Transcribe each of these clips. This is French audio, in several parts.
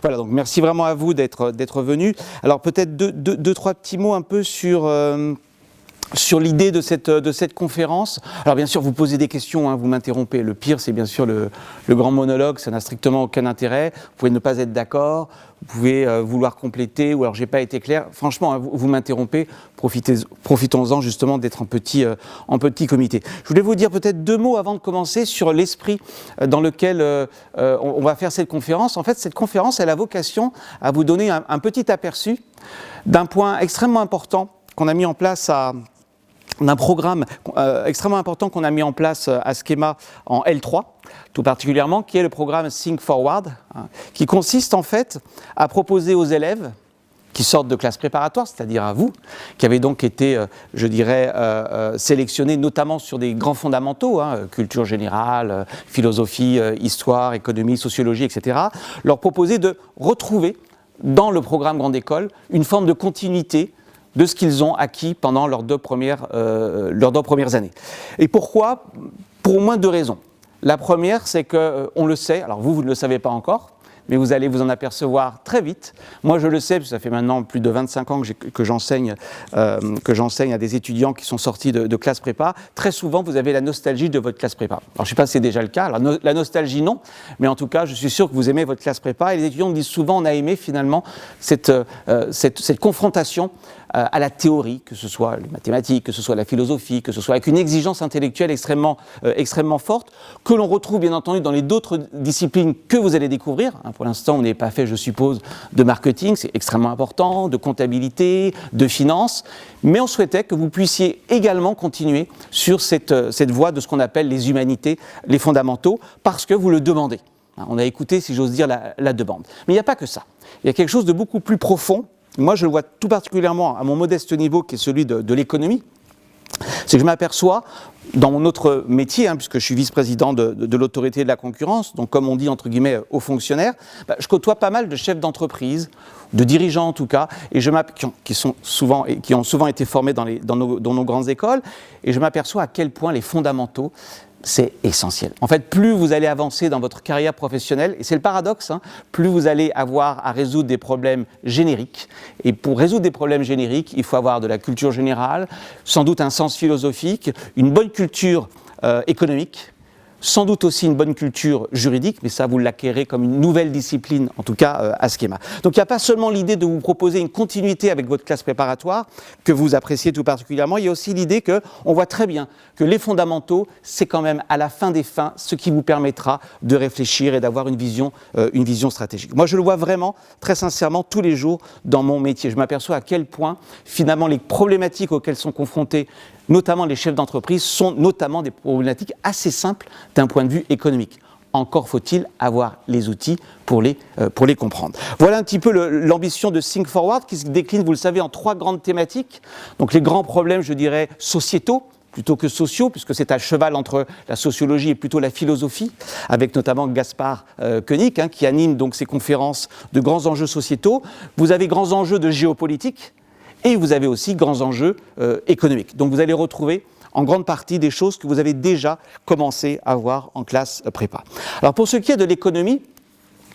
Voilà, donc merci vraiment à vous d'être venu. Alors peut-être deux, trois petits mots un peu sur l'idée de cette conférence. Alors bien sûr, vous posez des questions, hein, vous m'interrompez. Le pire, c'est bien sûr le grand monologue, ça n'a strictement aucun intérêt. Vous pouvez ne pas être d'accord, vous pouvez vouloir compléter, ou alors j'ai pas été clair. Franchement, hein, vous m'interrompez, profitons-en justement d'être en petit comité. Je voulais vous dire peut-être 2 mots avant de commencer sur l'esprit dans lequel on va faire cette conférence. En fait, cette conférence, elle a vocation à vous donner un petit aperçu d'un point extrêmement important qu'on a mis en place d'un programme extrêmement important qu'on a mis en place à Schema en L3, tout particulièrement, qui est le programme Think Forward, hein, qui consiste en fait à proposer aux élèves qui sortent de classes préparatoires, c'est-à-dire à vous, qui avez donc été, je dirais, sélectionnés notamment sur des grands fondamentaux, hein, culture générale, philosophie, histoire, économie, sociologie, etc., leur proposer de retrouver dans le programme Grande École une forme de continuité de ce qu'ils ont acquis pendant leurs 2 premières années. Et pourquoi ? Pour au moins 2 raisons. La première, c'est qu'on le sait, alors vous ne le savez pas encore, mais vous allez vous en apercevoir très vite. Moi, je le sais, parce que ça fait maintenant plus de 25 ans que j'enseigne à des étudiants qui sont sortis de classe prépa. Très souvent, vous avez la nostalgie de votre classe prépa. Alors, je ne sais pas si c'est déjà le cas. Alors, la nostalgie, non. Mais en tout cas, je suis sûr que vous aimez votre classe prépa. Et les étudiants me disent souvent, on a aimé finalement cette confrontation à la théorie, que ce soit les mathématiques, que ce soit la philosophie, que ce soit avec une exigence intellectuelle extrêmement forte, que l'on retrouve bien entendu dans les d'autres disciplines que vous allez découvrir. Pour l'instant, on n'est pas fait, je suppose, de marketing, c'est extrêmement important, de comptabilité, de finance, mais on souhaitait que vous puissiez également continuer sur cette voie de ce qu'on appelle les humanités, les fondamentaux, parce que vous le demandez. On a écouté, si j'ose dire, la demande. Mais il n'y a pas que ça. Il y a quelque chose de beaucoup plus profond. Moi, je le vois tout particulièrement à mon modeste niveau, qui est celui de l'économie. C'est que je m'aperçois, dans mon autre métier, puisque je suis vice-président de l'autorité de la concurrence, donc comme on dit entre guillemets aux fonctionnaires, je côtoie pas mal de chefs d'entreprise, de dirigeants en tout cas, et qui ont souvent été formés dans nos grandes écoles, et je m'aperçois à quel point les fondamentaux, c'est essentiel. En fait, plus vous allez avancer dans votre carrière professionnelle, et c'est le paradoxe, plus vous allez avoir à résoudre des problèmes génériques. Et pour résoudre des problèmes génériques, il faut avoir de la culture générale, sans doute un sens philosophique, une bonne culture économique, sans doute aussi une bonne culture juridique, mais ça vous l'acquérez comme une nouvelle discipline, en tout cas à Schema. Donc il n'y a pas seulement l'idée de vous proposer une continuité avec votre classe préparatoire, que vous appréciez tout particulièrement, il y a aussi l'idée qu'on voit très bien que les fondamentaux, c'est quand même à la fin des fins ce qui vous permettra de réfléchir et d'avoir une vision stratégique. Moi je le vois vraiment, très sincèrement, tous les jours dans mon métier. Je m'aperçois à quel point, finalement, les problématiques auxquelles sont confrontés notamment les chefs d'entreprise, sont notamment des problématiques assez simples d'un point de vue économique. Encore faut-il avoir les outils pour les comprendre. Voilà un petit peu l'ambition de Think Forward qui se décline, vous le savez, en 3 grandes thématiques. Donc les grands problèmes, je dirais, sociétaux, plutôt que sociaux, puisque c'est à cheval entre la sociologie et plutôt la philosophie, avec notamment Gaspard Koenig, qui anime donc ces conférences de grands enjeux sociétaux. Vous avez grands enjeux de géopolitique, et vous avez aussi grands enjeux économiques. Donc vous allez retrouver en grande partie des choses que vous avez déjà commencé à voir en classe prépa. Alors pour ce qui est de l'économie,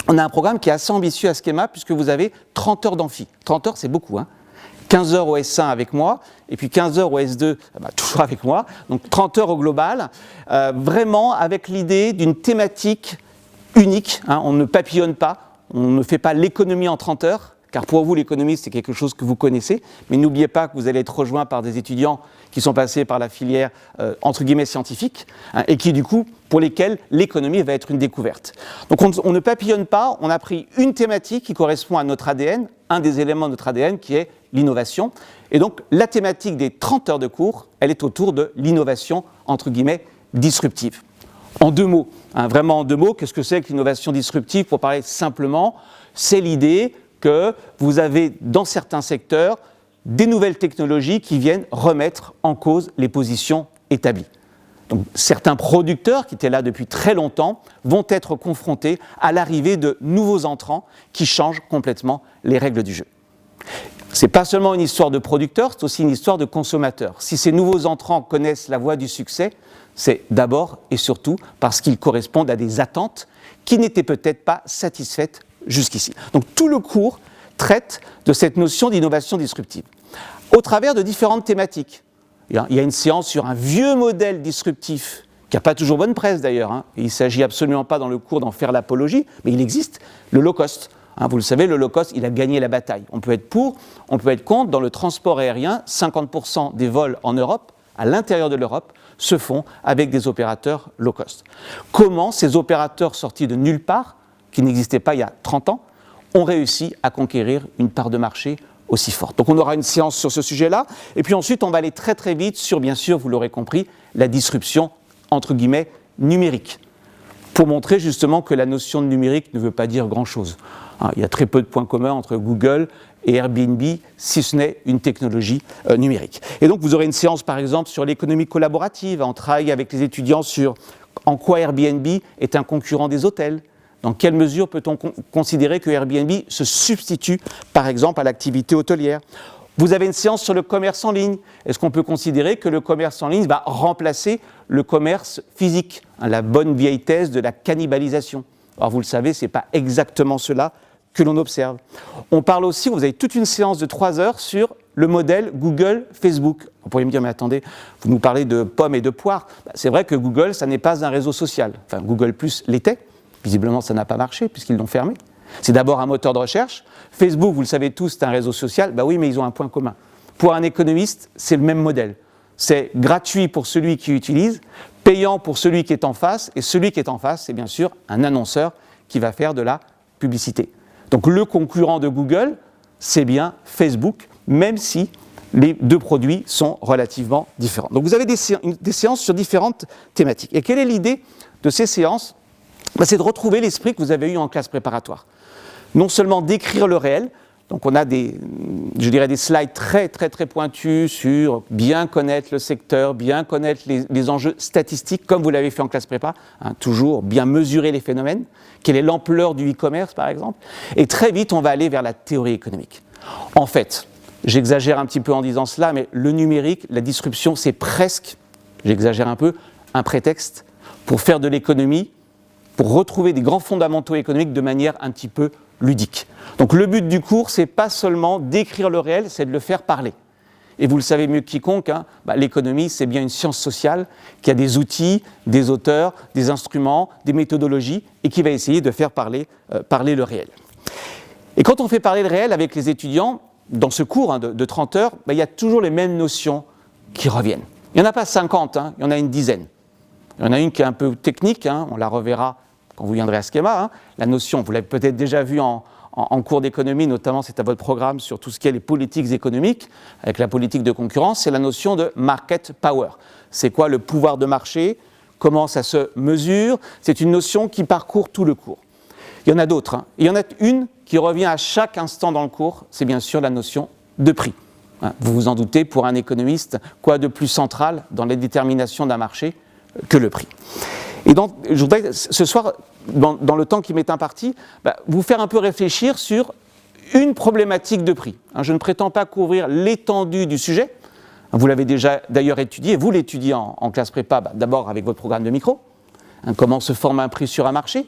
on a un programme qui est assez ambitieux à Schema, puisque vous avez 30 heures d'amphi. 30 heures, c'est beaucoup, 15 heures au S1 avec moi, et puis 15 heures au S2, toujours avec moi, donc 30 heures au global, vraiment avec l'idée d'une thématique unique, on ne papillonne pas, on ne fait pas l'économie en 30 heures, car pour vous, l'économie, c'est quelque chose que vous connaissez, mais n'oubliez pas que vous allez être rejoint par des étudiants qui sont passés par la filière, entre guillemets, scientifique, et qui, du coup, pour lesquels l'économie va être une découverte. Donc, on ne papillonne pas, on a pris une thématique qui correspond à notre ADN, un des éléments de notre ADN qui est l'innovation. Et donc, la thématique des 30 heures de cours, elle est autour de l'innovation, entre guillemets, disruptive. En 2 mots, vraiment en 2 mots, qu'est-ce que c'est que l'innovation disruptive ? Pour parler simplement, c'est l'idée que vous avez dans certains secteurs des nouvelles technologies qui viennent remettre en cause les positions établies. Donc, certains producteurs qui étaient là depuis très longtemps vont être confrontés à l'arrivée de nouveaux entrants qui changent complètement les règles du jeu. Ce n'est pas seulement une histoire de producteurs, c'est aussi une histoire de consommateurs. Si ces nouveaux entrants connaissent la voie du succès, c'est d'abord et surtout parce qu'ils correspondent à des attentes qui n'étaient peut-être pas satisfaites jusqu'ici. Donc tout le cours traite de cette notion d'innovation disruptive, au travers de différentes thématiques. Il y a une séance sur un vieux modèle disruptif, qui n'a pas toujours bonne presse d'ailleurs, hein. Il ne s'agit absolument pas dans le cours d'en faire l'apologie, mais il existe, le low cost. Hein, vous le savez, le low cost, il a gagné la bataille. On peut être pour, on peut être contre. Dans le transport aérien, 50% des vols en Europe, à l'intérieur de l'Europe, se font avec des opérateurs low cost. Comment ces opérateurs sortis de nulle part, qui n'existaient pas il y a 30 ans, ont réussi à conquérir une part de marché aussi forte. Donc on aura une séance sur ce sujet-là, et puis ensuite on va aller très très vite sur, bien sûr, vous l'aurez compris, la disruption, entre guillemets, numérique, pour montrer justement que la notion de numérique ne veut pas dire grand-chose. Il y a très peu de points communs entre Google et Airbnb, si ce n'est une technologie numérique. Et donc vous aurez une séance par exemple sur l'économie collaborative, on travaille avec les étudiants sur en quoi Airbnb est un concurrent des hôtels. Dans quelle mesure peut-on considérer que Airbnb se substitue, par exemple, à l'activité hôtelière ? Vous avez une séance sur le commerce en ligne. Est-ce qu'on peut considérer que le commerce en ligne va remplacer le commerce physique ? La bonne vieille thèse de la cannibalisation. Alors vous le savez, ce n'est pas exactement cela que l'on observe. On parle aussi, vous avez toute une séance de 3 heures sur le modèle Google-Facebook. Vous pourriez me dire, mais attendez, vous nous parlez de pommes et de poires. C'est vrai que Google, ça n'est pas un réseau social. Enfin, Google Plus l'était. Visiblement, ça n'a pas marché puisqu'ils l'ont fermé. C'est d'abord un moteur de recherche. Facebook, vous le savez tous, c'est un réseau social. Ben oui, mais ils ont un point commun. Pour un économiste, c'est le même modèle. C'est gratuit pour celui qui utilise, payant pour celui qui est en face. Et celui qui est en face, c'est bien sûr un annonceur qui va faire de la publicité. Donc le concurrent de Google, c'est bien Facebook, même si les deux produits sont relativement différents. Donc vous avez des séances sur différentes thématiques. Et quelle est l'idée de ces séances ? C'est de retrouver l'esprit que vous avez eu en classe préparatoire. Non seulement d'écrire le réel, donc on a des slides très très très pointus sur bien connaître le secteur, bien connaître les enjeux statistiques, comme vous l'avez fait en classe prépa, hein, toujours bien mesurer les phénomènes, quelle est l'ampleur du e-commerce par exemple, et très vite on va aller vers la théorie économique. En fait, j'exagère un petit peu en disant cela, mais le numérique, la disruption, c'est presque, j'exagère un peu, un prétexte pour faire de l'économie, pour retrouver des grands fondamentaux économiques de manière un petit peu ludique. Donc le but du cours, c'est pas seulement d'écrire le réel, c'est de le faire parler. Et vous le savez mieux que quiconque, hein, l'économie, c'est bien une science sociale qui a des outils, des auteurs, des instruments, des méthodologies, et qui va essayer de faire parler le réel. Et quand on fait parler le réel avec les étudiants, dans ce cours de 30 heures, il y a toujours les mêmes notions qui reviennent. Il n'y en a pas 50, hein, il y en a une dizaine. Il y en a une qui est un peu technique, hein, on la reverra quand vous viendrez à Schema. Hein. La notion, vous l'avez peut-être déjà vue en cours d'économie, notamment c'est à votre programme sur tout ce qui est les politiques économiques, avec la politique de concurrence, c'est la notion de market power. C'est quoi le pouvoir de marché ? Comment ça se mesure ? C'est une notion qui parcourt tout le cours. Il y en a d'autres. Hein. Il y en a une qui revient à chaque instant dans le cours, c'est bien sûr la notion de prix. Hein. Vous vous en doutez, pour un économiste, quoi de plus central dans la détermination d'un marché que le prix. Et donc, je voudrais ce soir, dans le temps qui m'est imparti, vous faire un peu réfléchir sur une problématique de prix. Je ne prétends pas couvrir l'étendue du sujet. Vous l'avez déjà d'ailleurs étudié, vous l'étudiez en classe prépa, d'abord avec votre programme de micro, comment se forme un prix sur un marché.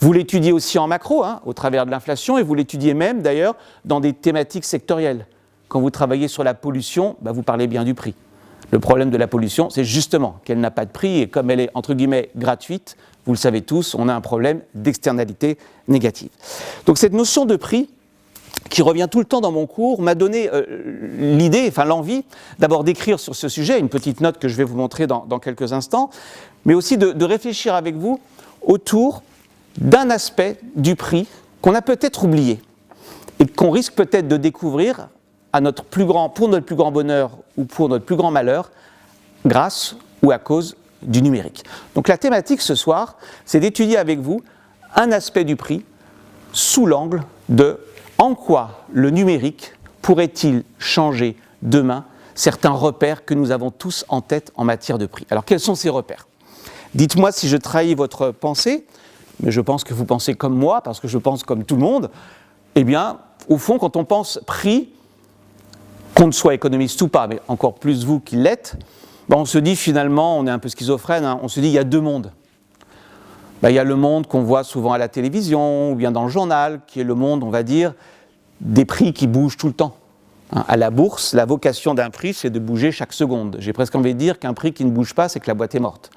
Vous l'étudiez aussi en macro, au travers de l'inflation, et vous l'étudiez même d'ailleurs dans des thématiques sectorielles. Quand vous travaillez sur la pollution, vous parlez bien du prix. Le problème de la pollution, c'est justement qu'elle n'a pas de prix et comme elle est, entre guillemets, gratuite, vous le savez tous, on a un problème d'externalité négative. Donc cette notion de prix, qui revient tout le temps dans mon cours, m'a donné l'envie, d'abord d'écrire sur ce sujet, une petite note que je vais vous montrer dans quelques instants, mais aussi de réfléchir avec vous autour d'un aspect du prix qu'on a peut-être oublié et qu'on risque peut-être de découvrir pour notre plus grand bonheur ou pour notre plus grand malheur, grâce ou à cause du numérique. Donc la thématique ce soir, c'est d'étudier avec vous un aspect du prix sous l'angle de en quoi le numérique pourrait-il changer demain certains repères que nous avons tous en tête en matière de prix. Alors quels sont ces repères ? Dites-moi si je trahis votre pensée, mais je pense que vous pensez comme moi, parce que je pense comme tout le monde. Eh bien, au fond, quand on pense prix, qu'on ne soit économiste ou pas, mais encore plus vous qui l'êtes, on se dit finalement, on est un peu schizophrène, on se dit il y a deux mondes. il y a le monde qu'on voit souvent à la télévision ou bien dans le journal, qui est le monde, on va dire, des prix qui bougent tout le temps. À la bourse, la vocation d'un prix, c'est de bouger chaque seconde. J'ai presque envie de dire qu'un prix qui ne bouge pas, c'est que la boîte est morte.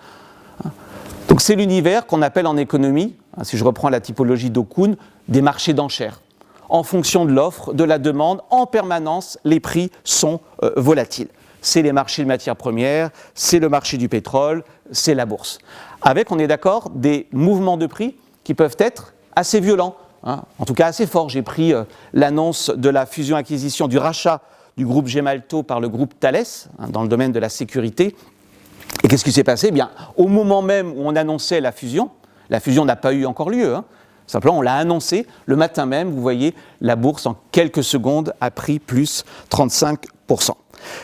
Donc c'est l'univers qu'on appelle en économie, si je reprends la typologie d'Okun, des marchés d'enchères. En fonction de l'offre, de la demande, en permanence, les prix sont volatiles. C'est les marchés de matières premières, c'est le marché du pétrole, c'est la bourse. Avec, on est d'accord, des mouvements de prix qui peuvent être assez violents, en tout cas assez forts. J'ai pris l'annonce de la fusion-acquisition, du rachat du groupe Gemalto par le groupe Thales, dans le domaine de la sécurité. Et qu'est-ce qui s'est passé ? Eh bien, au moment même où on annonçait la fusion n'a pas eu encore lieu, simplement on l'a annoncé, le matin même, vous voyez, la bourse en quelques secondes a pris plus 35%.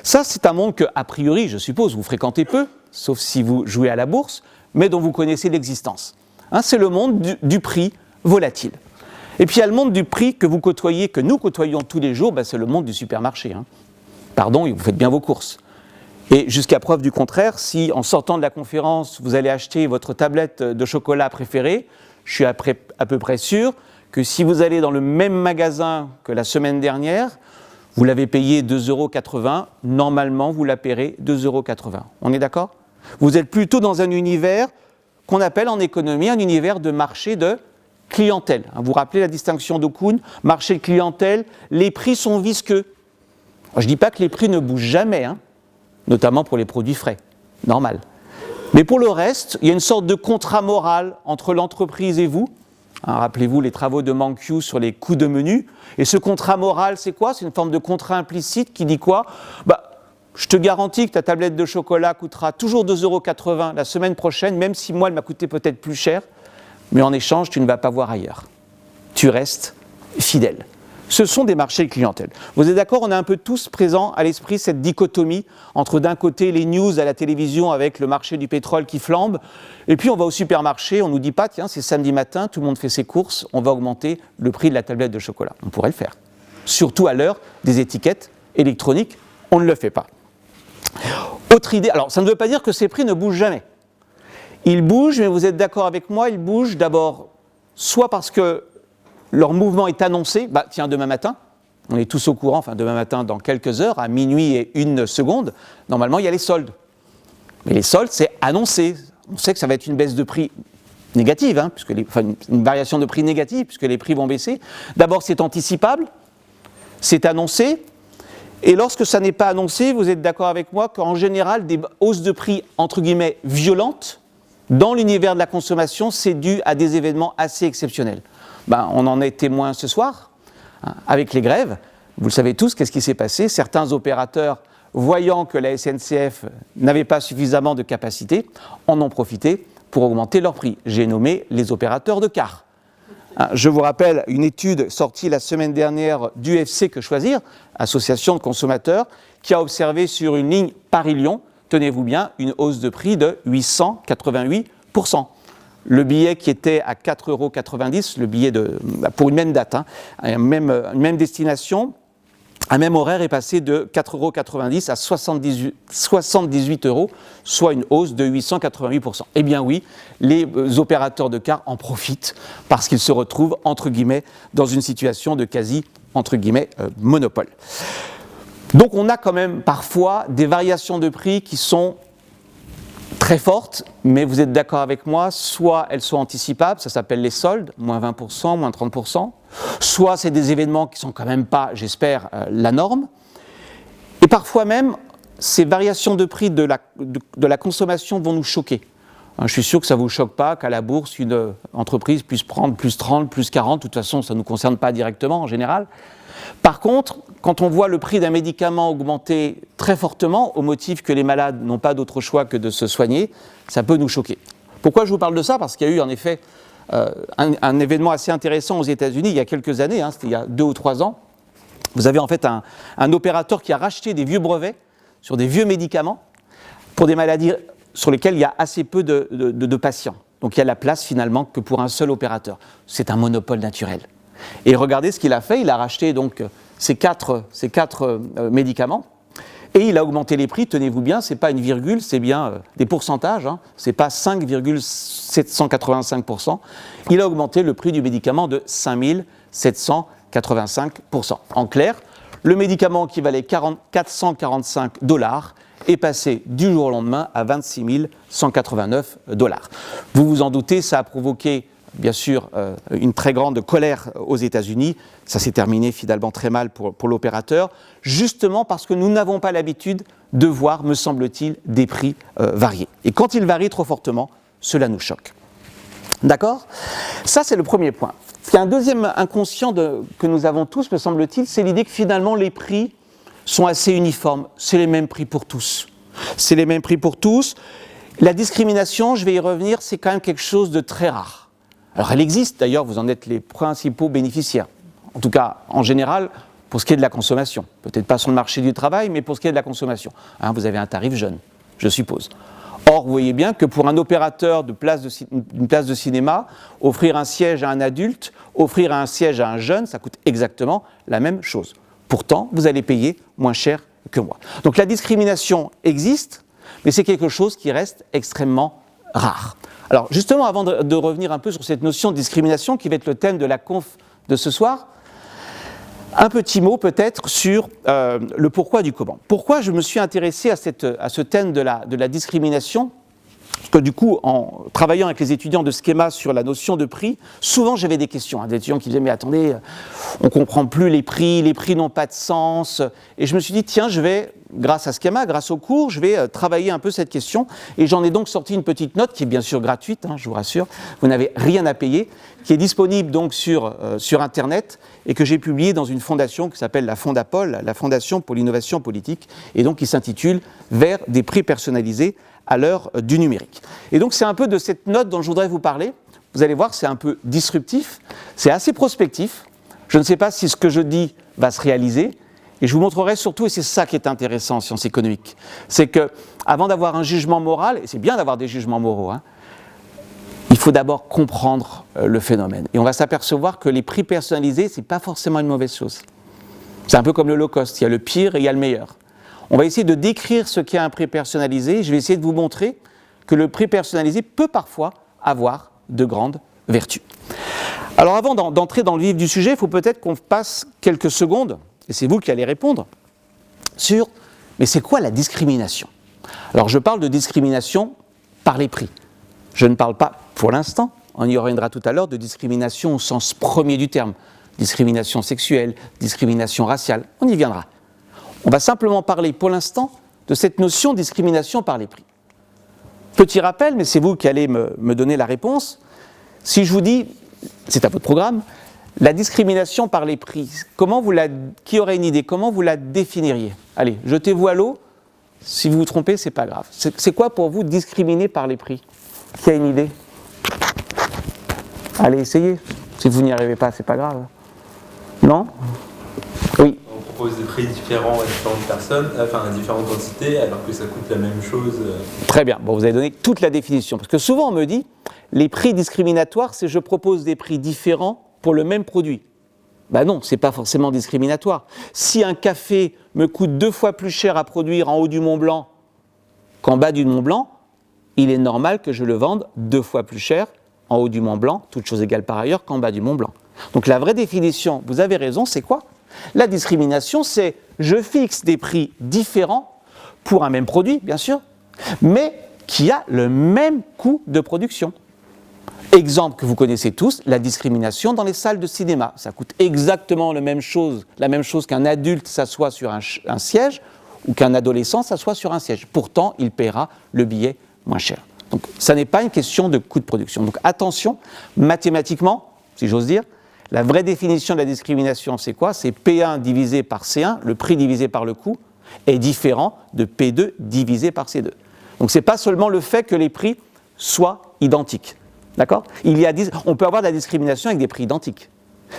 Ça, c'est un monde que, a priori, je suppose, vous fréquentez peu, sauf si vous jouez à la bourse, mais dont vous connaissez l'existence. C'est le monde du prix volatile. Et puis il y a le monde du prix que vous côtoyez, que nous côtoyons tous les jours, c'est le monde du supermarché. Pardon, et vous faites bien vos courses. Et jusqu'à preuve du contraire, si en sortant de la conférence, vous allez acheter votre tablette de chocolat préférée, je suis à peu près sûr que si vous allez dans le même magasin que la semaine dernière, vous l'avez payé 2,80 €, normalement vous la paierez 2,80 €. On est d'accord ? Vous êtes plutôt dans un univers qu'on appelle en économie un univers de marché de clientèle. Vous vous rappelez la distinction d'Okun, marché de clientèle, les prix sont visqueux. Alors, je ne dis pas que les prix ne bougent jamais, notamment pour les produits frais, normal. Mais pour le reste, il y a une sorte de contrat moral entre l'entreprise et vous. Rappelez-vous les travaux de Mankiw sur les coûts de menu. Et ce contrat moral, c'est quoi ? C'est une forme de contrat implicite qui dit quoi ? Je te garantis que ta tablette de chocolat coûtera toujours 2,80 € la semaine prochaine, même si moi, elle m'a coûté peut-être plus cher. Mais en échange, tu ne vas pas voir ailleurs. Tu restes fidèle. Ce sont des marchés de clientèle. Vous êtes d'accord ? On a un peu tous présent à l'esprit cette dichotomie entre d'un côté les news à la télévision avec le marché du pétrole qui flambe, et puis on va au supermarché, on ne nous dit pas, tiens, c'est samedi matin, tout le monde fait ses courses, on va augmenter le prix de la tablette de chocolat. On pourrait le faire. Surtout à l'heure des étiquettes électroniques, on ne le fait pas. Autre idée, alors ça ne veut pas dire que ces prix ne bougent jamais. Ils bougent, mais vous êtes d'accord avec moi, ils bougent d'abord soit parce que leur mouvement est annoncé, tiens, demain matin, on est tous au courant, demain matin, dans quelques heures, à minuit et 1 seconde, normalement, il y a les soldes. Mais les soldes, c'est annoncé. On sait que ça va être une baisse de prix négative, une variation de prix négative, puisque les prix vont baisser. D'abord, c'est anticipable, c'est annoncé, et lorsque ça n'est pas annoncé, vous êtes d'accord avec moi qu'en général, des hausses de prix, entre guillemets, violentes, dans l'univers de la consommation, c'est dû à des événements assez exceptionnels. On en est témoin ce soir, avec les grèves. Vous le savez tous, qu'est-ce qui s'est passé ? Certains opérateurs, voyant que la SNCF n'avait pas suffisamment de capacité, en ont profité pour augmenter leurs prix. J'ai nommé les opérateurs de cars. Je vous rappelle une étude sortie la semaine dernière d'UFC Que Choisir, association de consommateurs, qui a observé sur une ligne Paris-Lyon, tenez-vous bien, une hausse de prix de 888%. Le billet qui était à 4,90 €, le billet pour une même date, une même destination, un même horaire est passé de 4,90 € à 78 €, soit une hausse de 888%. Eh bien oui, les opérateurs de cars en profitent parce qu'ils se retrouvent, entre guillemets, dans une situation de quasi, entre guillemets, monopole. Donc on a quand même parfois des variations de prix qui sont très fortes, mais vous êtes d'accord avec moi, soit elles sont anticipables, ça s'appelle les soldes, moins 20%, moins 30%, soit c'est des événements qui sont quand même pas, j'espère, la norme, et parfois même, ces variations de prix de la consommation vont nous choquer. Je suis sûr que ça ne vous choque pas qu'à la bourse, une entreprise puisse prendre plus 30, plus 40, de toute façon, ça ne nous concerne pas directement en général. Par contre, quand on voit le prix d'un médicament augmenter très fortement au motif que les malades n'ont pas d'autre choix que de se soigner, ça peut nous choquer. Pourquoi je vous parle de ça ? Parce qu'il y a eu en effet un événement assez intéressant aux États-Unis il y a quelques années, c'était il y a 2 ou 3 ans. Vous avez en fait un opérateur qui a racheté des vieux brevets sur des vieux médicaments pour des maladies sur lesquelles il y a assez peu de patients. Donc il y a la place finalement que pour un seul opérateur. C'est un monopole naturel. Et regardez ce qu'il a fait, il a racheté donc ces quatre médicaments, Et il a augmenté les prix, tenez-vous bien, ce n'est pas une virgule, c'est bien des pourcentages, hein, ce n'est pas 5,785%. Il a augmenté le prix du médicament de 5785%. En clair, le médicament qui valait 445$ est passé du jour au lendemain à 26 189$. Vous vous en doutez, ça a provoqué bien sûr une très grande colère aux États-Unis. Ça s'est terminé finalement très mal pour l'opérateur, justement parce que nous n'avons pas l'habitude de voir, me semble-t-il, des prix variés. Et quand ils varient trop fortement, cela nous choque. D'accord ? Ça, c'est le premier point. Il y a un deuxième inconscient que nous avons tous, me semble-t-il, c'est l'idée que finalement les prix sont assez uniformes. C'est les mêmes prix pour tous. C'est les mêmes prix pour tous. La discrimination, je vais y revenir, c'est quand même quelque chose de très rare. Alors elle existe, d'ailleurs, vous en êtes les principaux bénéficiaires. En tout cas, en général, pour ce qui est de la consommation. Peut-être pas sur le marché du travail, mais pour ce qui est de la consommation. Hein, vous avez un tarif jeune, je suppose. Or, vous voyez bien que pour un opérateur d'une place de cinéma, offrir un siège à un adulte, offrir un siège à un jeune, ça coûte exactement la même chose. Pourtant, vous allez payer moins cher que moi. Donc la discrimination existe, mais c'est quelque chose qui reste extrêmement rare. Alors justement, avant de revenir un peu sur cette notion de discrimination qui va être le thème de la conf de ce soir, un petit mot peut-être sur le pourquoi du comment. Pourquoi je me suis intéressé à ce thème de la discrimination ? Parce que du coup, en travaillant avec les étudiants de Schema sur la notion de prix, souvent j'avais des questions, des étudiants qui disaient « mais attendez, on ne comprend plus les prix n'ont pas de sens ». Et je me suis dit « tiens, je vais, grâce à Schema, grâce au cours, je vais travailler un peu cette question ». Et j'en ai donc sorti une petite note qui est bien sûr gratuite, je vous rassure, vous n'avez rien à payer, qui est disponible donc sur Internet et que j'ai publiée dans une fondation qui s'appelle la Fondapol, la Fondation pour l'innovation politique, et donc qui s'intitule « Vers des prix personnalisés » à l'heure du numérique. Et donc c'est un peu de cette note dont je voudrais vous parler. Vous allez voir, c'est un peu disruptif, c'est assez prospectif. Je ne sais pas si ce que je dis va se réaliser. Et je vous montrerai surtout, et c'est ça qui est intéressant en sciences économiques, c'est qu'avant d'avoir un jugement moral, et c'est bien d'avoir des jugements moraux, il faut d'abord comprendre le phénomène. Et on va s'apercevoir que les prix personnalisés, ce n'est pas forcément une mauvaise chose. C'est un peu comme le low cost, il y a le pire et il y a le meilleur. On va essayer de décrire ce qu'est un prix personnalisé. Je vais essayer de vous montrer que le prix personnalisé peut parfois avoir de grandes vertus. Alors avant d'entrer dans le vif du sujet, il faut peut-être qu'on passe quelques secondes, et c'est vous qui allez répondre, sur mais c'est quoi la discrimination ? Alors je parle de discrimination par les prix. Je ne parle pas, pour l'instant, on y reviendra tout à l'heure, de discrimination au sens premier du terme. Discrimination sexuelle, discrimination raciale, on y viendra. On va simplement parler pour l'instant de cette notion de discrimination par les prix. Petit rappel, mais c'est vous qui allez me donner la réponse. Si je vous dis, c'est à votre programme, la discrimination par les prix, qui aurait une idée, comment vous la définiriez ? Allez, jetez-vous à l'eau. Si vous vous trompez, c'est pas grave. C'est quoi pour vous discriminer par les prix ? Qui a une idée ? Allez, essayez. Si vous n'y arrivez pas, c'est pas grave. Non ? Oui. On propose des prix différents à différentes personnes, à différentes entités, alors que ça coûte la même chose. Très bien. Bon, vous avez donné toute la définition. Parce que souvent, on me dit, les prix discriminatoires, c'est je propose des prix différents pour le même produit. Ben non, c'est pas forcément discriminatoire. Si un café me coûte 2 fois plus cher à produire en haut du Mont Blanc qu'en bas du Mont Blanc, il est normal que je le vende 2 fois plus cher en haut du Mont Blanc, toutes choses égales par ailleurs, qu'en bas du Mont Blanc. Donc la vraie définition, vous avez raison, c'est quoi ? La discrimination, c'est je fixe des prix différents pour un même produit, bien sûr, mais qui a le même coût de production. Exemple que vous connaissez tous, la discrimination dans les salles de cinéma. Ça coûte exactement la même chose qu'un adulte s'assoit sur un siège ou qu'un adolescent s'assoit sur un siège. Pourtant, il paiera le billet moins cher. Donc, ça n'est pas une question de coût de production. Donc, attention, mathématiquement, si j'ose dire, la vraie définition de la discrimination, c'est quoi ? C'est P1 divisé par C1, le prix divisé par le coût, est différent de P2 divisé par C2. Donc, ce n'est pas seulement le fait que les prix soient identiques. D'accord ? On peut avoir de la discrimination avec des prix identiques.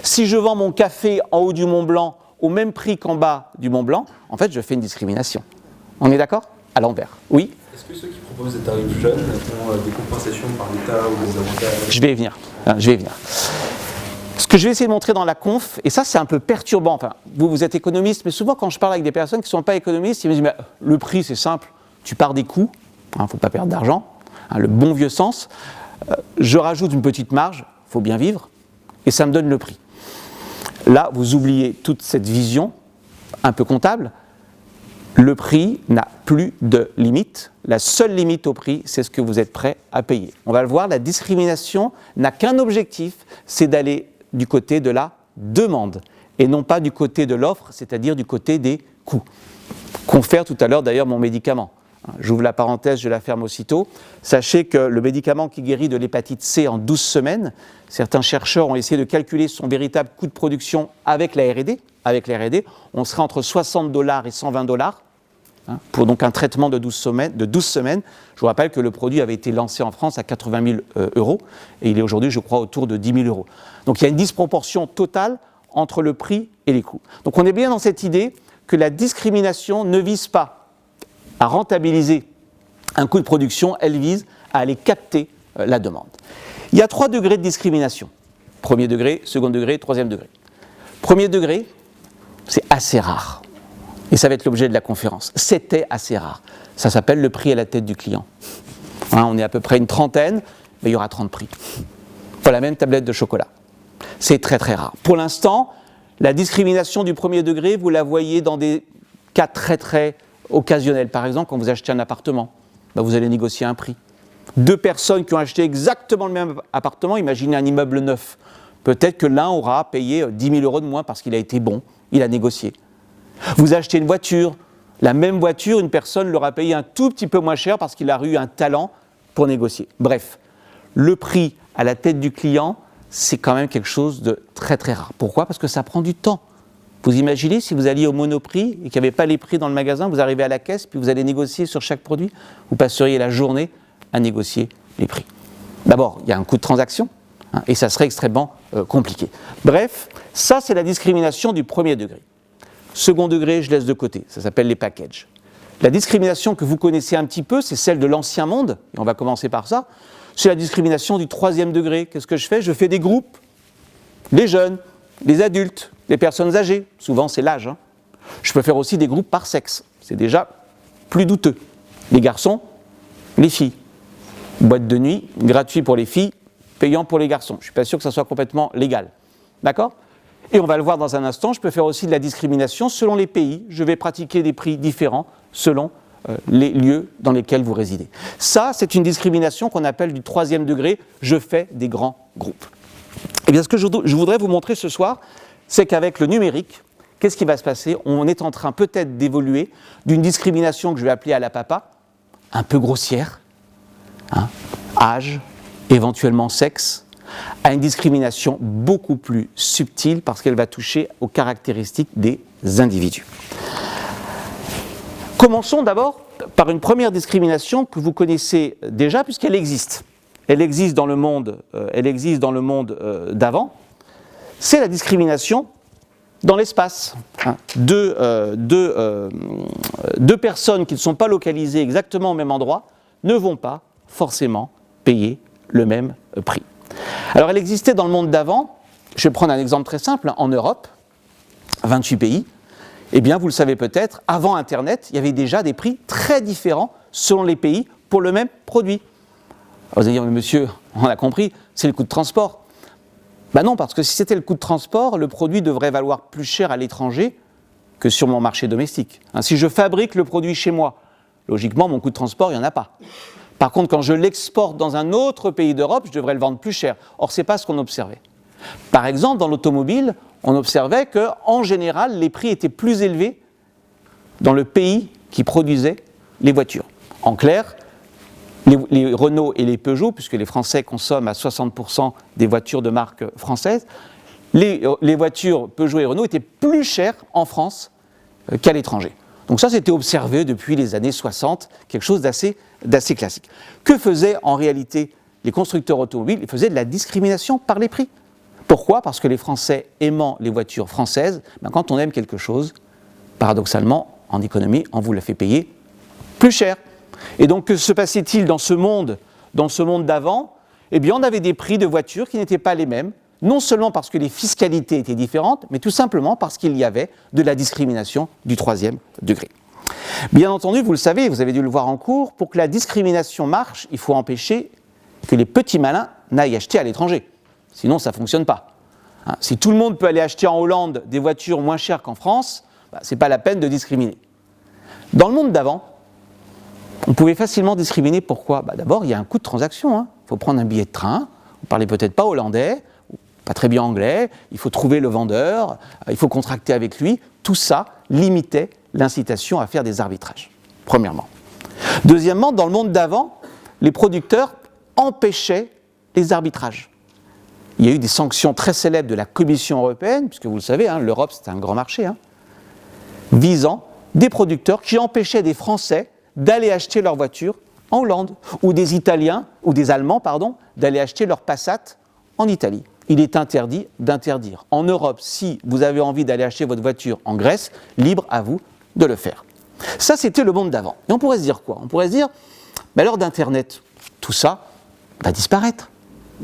Si je vends mon café en haut du Mont Blanc au même prix qu'en bas du Mont Blanc, en fait, je fais une discrimination. On est d'accord ? À l'envers. Oui ? Est-ce que ceux qui proposent des tarifs jeunes ont des compensations par l'État ou des avantages ? Je vais y venir. que je vais essayer de montrer dans la conf, et ça c'est un peu perturbant, enfin, vous êtes économiste, mais souvent quand je parle avec des personnes qui ne sont pas économistes, ils me disent mais le prix c'est simple, tu pars des coûts, il ne faut pas perdre d'argent, le bon vieux sens, je rajoute une petite marge, il faut bien vivre, et ça me donne le prix. Là, vous oubliez toute cette vision un peu comptable, le prix n'a plus de limite, la seule limite au prix, c'est ce que vous êtes prêt à payer. On va le voir, la discrimination n'a qu'un objectif, c'est d'aller du côté de la demande, et non pas du côté de l'offre, c'est-à-dire du côté des coûts. Confère tout à l'heure d'ailleurs mon médicament. J'ouvre la parenthèse, je la ferme aussitôt. Sachez que le médicament qui guérit de l'hépatite C en 12 semaines, certains chercheurs ont essayé de calculer son véritable coût de production avec la R&D. Avec la R&D, on serait entre $60 et $120 pour donc un traitement de 12 semaines. Je vous rappelle que le produit avait été lancé en France à 80 000 € et il est aujourd'hui, je crois, autour de 10 000 €. Donc il y a une disproportion totale entre le prix et les coûts. Donc on est bien dans cette idée que la discrimination ne vise pas à rentabiliser un coût de production, elle vise à aller capter la demande. Il y a 3 degrés de discrimination. Premier degré, second degré, troisième degré. Premier degré, c'est assez rare. Et ça va être l'objet de la conférence. C'était assez rare. Ça s'appelle le prix à la tête du client. On est à peu près une trentaine, mais il y aura 30 prix. Pour la même tablette de chocolat. C'est très très rare. Pour l'instant, la discrimination du premier degré, vous la voyez dans des cas très très occasionnel. Par exemple, quand vous achetez un appartement, vous allez négocier un prix. 2 personnes qui ont acheté exactement le même appartement, imaginez un immeuble neuf. Peut-être que l'un aura payé 10 000 € de moins parce qu'il a été bon, il a négocié. Vous achetez une voiture, la même voiture, une personne l'aura payé un tout petit peu moins cher parce qu'il a eu un talent pour négocier. Bref, le prix à la tête du client, c'est quand même quelque chose de très très rare. Pourquoi ? Parce que ça prend du temps. Vous imaginez si vous alliez au Monoprix et qu'il n'y avait pas les prix dans le magasin, vous arrivez à la caisse, puis vous allez négocier sur chaque produit, vous passeriez la journée à négocier les prix. D'abord, il y a un coût de transaction, et ça serait extrêmement compliqué. Bref, ça c'est la discrimination du premier degré. Second degré, je laisse de côté, ça s'appelle les packages. La discrimination que vous connaissez un petit peu, c'est celle de l'ancien monde, et on va commencer par ça. C'est la discrimination du troisième degré. Qu'est-ce que je fais ? Je fais des groupes, les jeunes, les adultes, les personnes âgées, souvent c'est l'âge. Je peux faire aussi des groupes par sexe, c'est déjà plus douteux. Les garçons, les filles. Boîte de nuit, gratuit pour les filles, payant pour les garçons. Je ne suis pas sûr que ça soit complètement légal. D'accord ? Et on va le voir dans un instant, je peux faire aussi de la discrimination selon les pays. Je vais pratiquer des prix différents selon les lieux dans lesquels vous résidez. Ça, c'est une discrimination qu'on appelle du troisième degré. Je fais des grands groupes. Eh bien, ce que je voudrais vous montrer ce soir, c'est qu'avec le numérique, qu'est-ce qui va se passer ? On est en train peut-être d'évoluer d'une discrimination que je vais appeler à la papa, un peu grossière, âge, éventuellement sexe, à une discrimination beaucoup plus subtile parce qu'elle va toucher aux caractéristiques des individus. Commençons d'abord par une première discrimination que vous connaissez déjà puisqu'elle existe. Elle existe dans le monde, d'avant. C'est la discrimination dans l'espace. Deux personnes qui ne sont pas localisées exactement au même endroit ne vont pas forcément payer le même prix. Alors elle existait dans le monde d'avant. Je vais prendre un exemple très simple. En Europe, 28 pays, eh bien vous le savez peut-être, avant Internet, il y avait déjà des prix très différents selon les pays pour le même produit. Alors vous allez dire, mais monsieur, on a compris, c'est le coût de transport. Ben non, parce que si c'était le coût de transport, le produit devrait valoir plus cher à l'étranger que sur mon marché domestique. Si je fabrique le produit chez moi, logiquement, mon coût de transport, il n'y en a pas. Par contre, quand je l'exporte dans un autre pays d'Europe, je devrais le vendre plus cher. Or, ce n'est pas ce qu'on observait. Par exemple, dans l'automobile, on observait qu'en général, les prix étaient plus élevés dans le pays qui produisait les voitures. En clair, les Renault et les Peugeot, puisque les Français consomment à 60% des voitures de marque française, les voitures Peugeot et Renault étaient plus chères en France qu'à l'étranger. Donc ça, c'était observé depuis les années 60, quelque chose d'assez classique. Que faisaient en réalité les constructeurs automobiles ? Ils faisaient de la discrimination par les prix. Pourquoi ? Parce que les Français aimant les voitures françaises, quand on aime quelque chose, paradoxalement, en économie, on vous la fait payer plus cher. Et donc, que se passait-il dans ce monde d'avant ? Eh bien, on avait des prix de voitures qui n'étaient pas les mêmes non seulement parce que les fiscalités étaient différentes, mais tout simplement parce qu'il y avait de la discrimination du troisième degré. Bien entendu, vous le savez, vous avez dû le voir en cours, pour que la discrimination marche, il faut empêcher que les petits malins n'aillent acheter à l'étranger. Sinon, ça ne fonctionne pas. Si tout le monde peut aller acheter en Hollande des voitures moins chères qu'en France, ce n'est pas la peine de discriminer. Dans le monde d'avant, on pouvait facilement discriminer. Pourquoi ? D'abord, il y a un coût de transaction. Il faut prendre un billet de train, vous ne parlez peut-être pas hollandais, pas très bien anglais, il faut trouver le vendeur, il faut contracter avec lui. Tout ça limitait l'incitation à faire des arbitrages, premièrement. Deuxièmement, dans le monde d'avant, les producteurs empêchaient les arbitrages. Il y a eu des sanctions très célèbres de la Commission européenne, puisque vous le savez, l'Europe c'est un grand marché, visant des producteurs qui empêchaient des Français d'aller acheter leur voiture en Hollande, ou des Italiens, ou des Allemands, d'aller acheter leur Passat en Italie. Il est interdit d'interdire. En Europe, si vous avez envie d'aller acheter votre voiture en Grèce, libre à vous de le faire. Ça, c'était le monde d'avant. Et on pourrait se dire quoi ? On pourrait se dire, à l'heure d'Internet, tout ça va disparaître.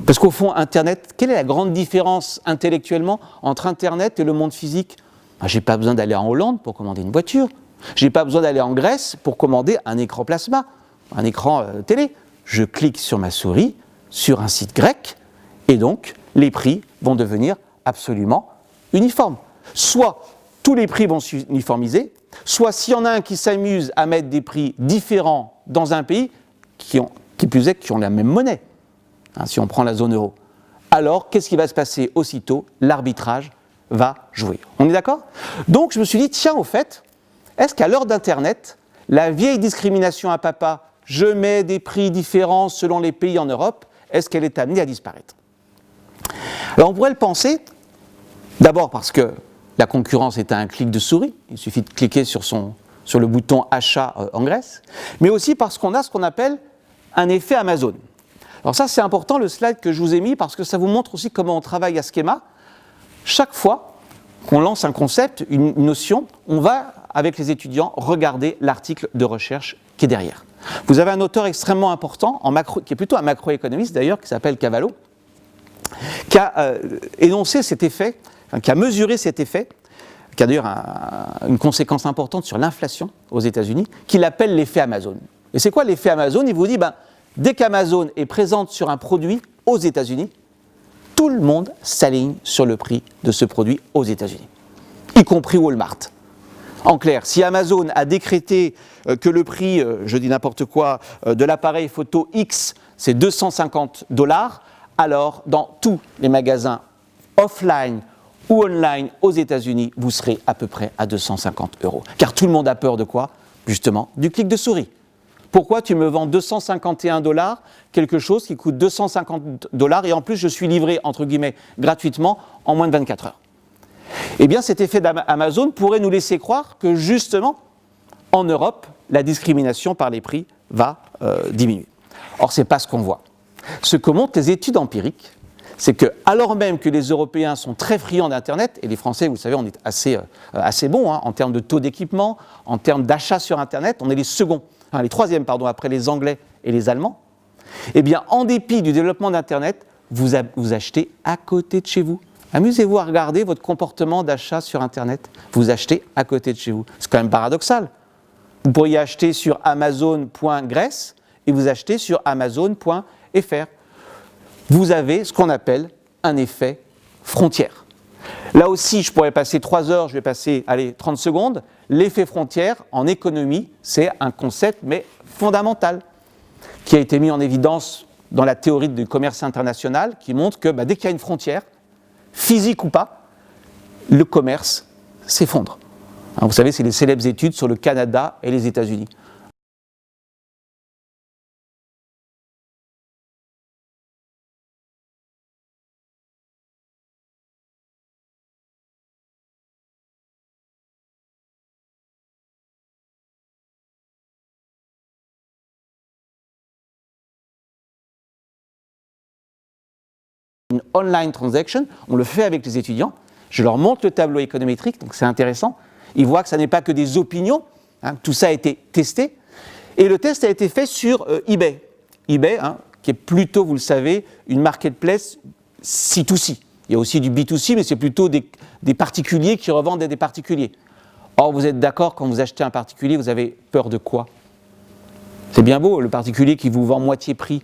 Parce qu'au fond, Internet, quelle est la grande différence intellectuellement entre Internet et le monde physique ? Je n'ai pas besoin d'aller en Hollande pour commander une voiture. Je n'ai pas besoin d'aller en Grèce pour commander un écran plasma, un écran télé. Je clique sur ma souris, sur un site grec, et donc les prix vont devenir absolument uniformes. Soit tous les prix vont s'uniformiser, soit s'il y en a un qui s'amuse à mettre des prix différents dans un pays, qui ont la même monnaie, si on prend la zone euro, alors qu'est-ce qui va se passer aussitôt ? L'arbitrage va jouer. On est d'accord ? Donc je me suis dit, tiens, au fait, est-ce qu'à l'heure d'Internet, la vieille discrimination à papa, je mets des prix différents selon les pays en Europe, est-ce qu'elle est amenée à disparaître ? Alors on pourrait le penser, d'abord parce que la concurrence est à un clic de souris, il suffit de cliquer sur le bouton achat en Grèce, mais aussi parce qu'on a ce qu'on appelle un effet Amazon. Alors ça c'est important, le slide que je vous ai mis, parce que ça vous montre aussi comment on travaille à Schema. Chaque fois qu'on lance un concept, une notion, on va, avec les étudiants, regarder l'article de recherche qui est derrière. Vous avez un auteur extrêmement important, qui est plutôt un macroéconomiste d'ailleurs, qui s'appelle Cavallo, qui a énoncé cet effet, qui a mesuré cet effet, qui a d'ailleurs une conséquence importante sur l'inflation aux États-Unis, qu'il appelle l'effet Amazon. Et c'est quoi l'effet Amazon ? Il vous dit, dès qu'Amazon est présente sur un produit aux États-Unis, tout le monde s'aligne sur le prix de ce produit aux États-Unis, y compris Walmart. En clair, si Amazon a décrété que le prix, je dis n'importe quoi, de l'appareil photo X, c'est $250, alors dans tous les magasins offline ou online aux États-Unis, vous serez à peu près à 250 €. Car tout le monde a peur de quoi ? Justement, du clic de souris. Pourquoi tu me vends $251, quelque chose qui coûte $250 et en plus je suis livré, entre guillemets, gratuitement en moins de 24 heures ? Eh bien, cet effet d'Amazon pourrait nous laisser croire que justement, en Europe, la discrimination par les prix va diminuer. Or, ce n'est pas ce qu'on voit. Ce que montrent les études empiriques, c'est que, alors même que les Européens sont très friands d'Internet, et les Français, vous le savez, on est assez bons en termes de taux d'équipement, en termes d'achat sur Internet, on est les troisièmes, après les Anglais et les Allemands, eh bien, en dépit du développement d'Internet, vous achetez à côté de chez vous. Amusez-vous à regarder votre comportement d'achat sur Internet. Vous achetez à côté de chez vous. C'est quand même paradoxal. Vous pourriez acheter sur Amazon.Grèce et vous achetez sur Amazon.fr. Vous avez ce qu'on appelle un effet frontière. Là aussi, je pourrais passer 3 heures, je vais passer 30 secondes. L'effet frontière, en économie, c'est un concept, mais fondamental, qui a été mis en évidence dans la théorie du commerce international, qui montre que dès qu'il y a une frontière, physique ou pas, le commerce s'effondre. Vous savez, c'est les célèbres études sur le Canada et les États-Unis. Une online transaction, on le fait avec les étudiants, je leur montre le tableau économétrique, donc c'est intéressant, ils voient que ça n'est pas que des opinions, tout ça a été testé, et le test a été fait sur eBay. eBay, qui est plutôt, vous le savez, une marketplace C2C, Il y a aussi du B2C, mais c'est plutôt des particuliers qui revendent à des particuliers. Or, vous êtes d'accord, quand vous achetez un particulier, vous avez peur de quoi? C'est bien beau, le particulier qui vous vend moitié prix.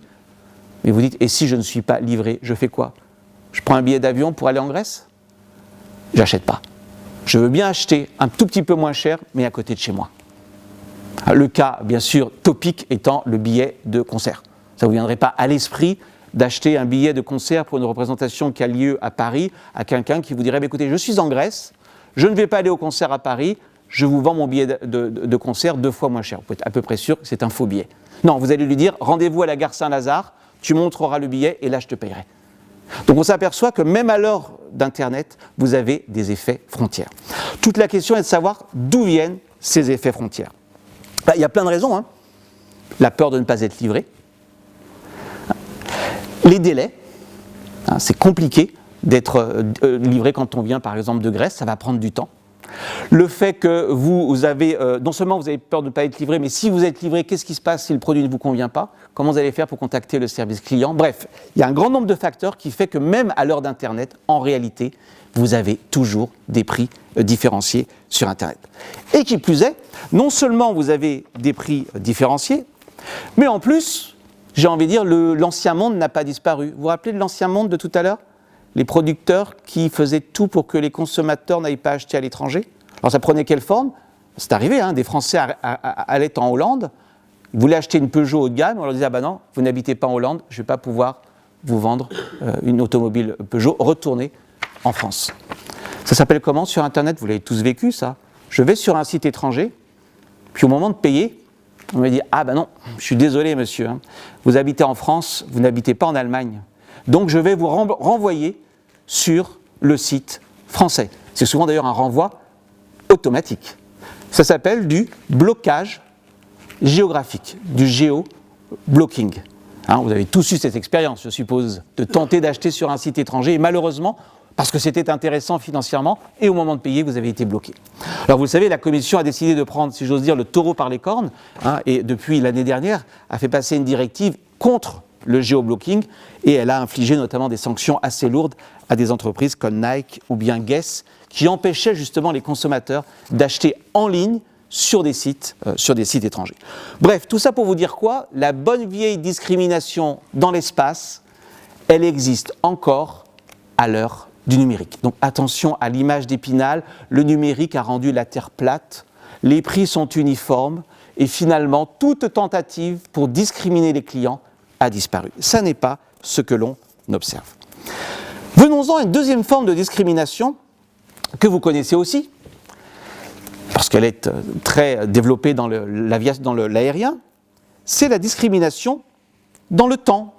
Mais vous dites, et si je ne suis pas livré, je fais quoi? Je prends un billet d'avion pour aller en Grèce? J'achète pas. Je veux bien acheter un tout petit peu moins cher, mais à côté de chez moi. Le cas, bien sûr, topique étant le billet de concert. Ça ne vous viendrait pas à l'esprit d'acheter un billet de concert pour une représentation qui a lieu à Paris à quelqu'un qui vous dirait, écoutez, je suis en Grèce, je ne vais pas aller au concert à Paris, je vous vends mon billet de concert 2 fois moins cher. Vous pouvez être à peu près sûr que c'est un faux billet. Non, vous allez lui dire, rendez-vous à la gare Saint-Lazare, tu montreras le billet et là je te payerai. Donc on s'aperçoit que même à l'heure d'Internet, vous avez des effets frontières. Toute la question est de savoir d'où viennent ces effets frontières. Il y a plein de raisons. Hein. La peur de ne pas être livré. Les délais. C'est compliqué d'être livré quand on vient par exemple de Grèce, ça va prendre du temps. Le fait que vous avez, non seulement vous avez peur de ne pas être livré, mais si vous êtes livré, qu'est-ce qui se passe si le produit ne vous convient pas? Comment vous allez faire pour contacter le service client? Bref, il y a un grand nombre de facteurs qui fait que même à l'heure d'Internet, en réalité, vous avez toujours des prix différenciés sur Internet. Et qui plus est, non seulement vous avez des prix différenciés, mais en plus, j'ai envie de dire, l'ancien monde n'a pas disparu. Vous vous rappelez de l'ancien monde de tout à l'heure? Les producteurs qui faisaient tout pour que les consommateurs n'aillent pas acheter à l'étranger. Alors ça prenait quelle forme? C'est arrivé, hein, des Français allaient en Hollande, ils voulaient acheter une Peugeot haut de gamme, on leur disait, ah ben non, vous n'habitez pas en Hollande, je ne vais pas pouvoir vous vendre une automobile Peugeot, retournez en France. Ça s'appelle comment sur Internet? Vous l'avez tous vécu ça. Je vais sur un site étranger, puis au moment de payer, on me dit, ah ben non, je suis désolé monsieur, hein, vous habitez en France, vous n'habitez pas en Allemagne. Donc je vais vous renvoyer sur le site français. C'est souvent d'ailleurs un renvoi automatique. Ça s'appelle du blocage géographique, du géo-blocking. Hein, vous avez tous eu cette expérience, je suppose, de tenter d'acheter sur un site étranger et malheureusement, parce que c'était intéressant financièrement, et au moment de payer, vous avez été bloqué. Alors vous le savez, la Commission a décidé de prendre, si j'ose dire, le taureau par les cornes, hein, et depuis l'année dernière, a fait passer une directive contre le géoblocking, et elle a infligé notamment des sanctions assez lourdes à des entreprises comme Nike ou bien Guess, qui empêchaient justement les consommateurs d'acheter en ligne sur des sites étrangers. Bref, tout ça pour vous dire quoi? La bonne vieille discrimination dans l'espace, elle existe encore à l'heure du numérique. Donc attention à l'image d'Épinal, le numérique a rendu la Terre plate, les prix sont uniformes, et finalement, toute tentative pour discriminer les clients a disparu. Ça n'est pas ce que l'on observe. Venons-en à une deuxième forme de discrimination que vous connaissez aussi, parce qu'elle est très développée dans l'aérien, c'est la discrimination dans le temps.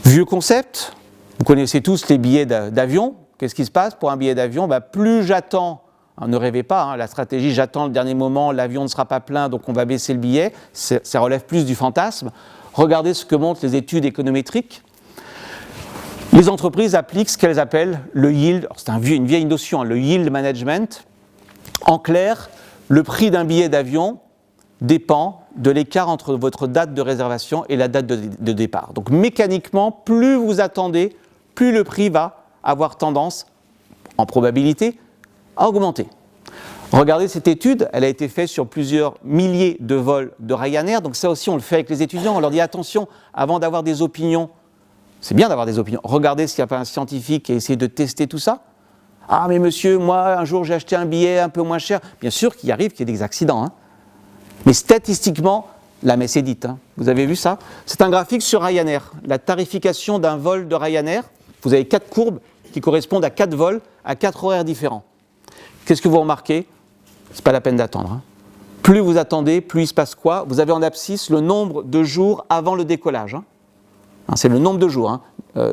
Vieux concept, vous connaissez tous les billets d'avion. Qu'est-ce qui se passe pour un billet d'avion? Plus j'attends, ne rêvez pas, hein, la stratégie j'attends le dernier moment, l'avion ne sera pas plein, donc on va baisser le billet, ça relève plus du fantasme. Regardez ce que montrent les études économétriques. Les entreprises appliquent ce qu'elles appellent le yield, c'est une vieille notion, hein, le yield management. En clair, le prix d'un billet d'avion dépend de l'écart entre votre date de réservation et la date de départ. Donc mécaniquement, plus vous attendez, plus le prix va avoir tendance, en probabilité, à augmenter. Regardez cette étude, elle a été faite sur plusieurs milliers de vols de Ryanair, donc ça aussi on le fait avec les étudiants, on leur dit attention, avant d'avoir des opinions, c'est bien d'avoir des opinions, regardez s'il n'y a pas un scientifique qui a essayé de tester tout ça. Ah mais monsieur, moi un jour j'ai acheté un billet un peu moins cher, bien sûr qu'il arrive qu'il y ait des accidents, hein. Mais statistiquement, la messe est dite, hein. Vous avez vu ça? C'est un graphique sur Ryanair, la tarification d'un vol de Ryanair, vous avez 4 courbes qui correspondent à 4 vols, à 4 horaires différents. Qu'est-ce que vous remarquez? C'est pas la peine d'attendre. Hein. Plus vous attendez, plus il se passe quoi? Vous avez en abscisse le nombre de jours avant le décollage. Hein. C'est le nombre de jours, hein.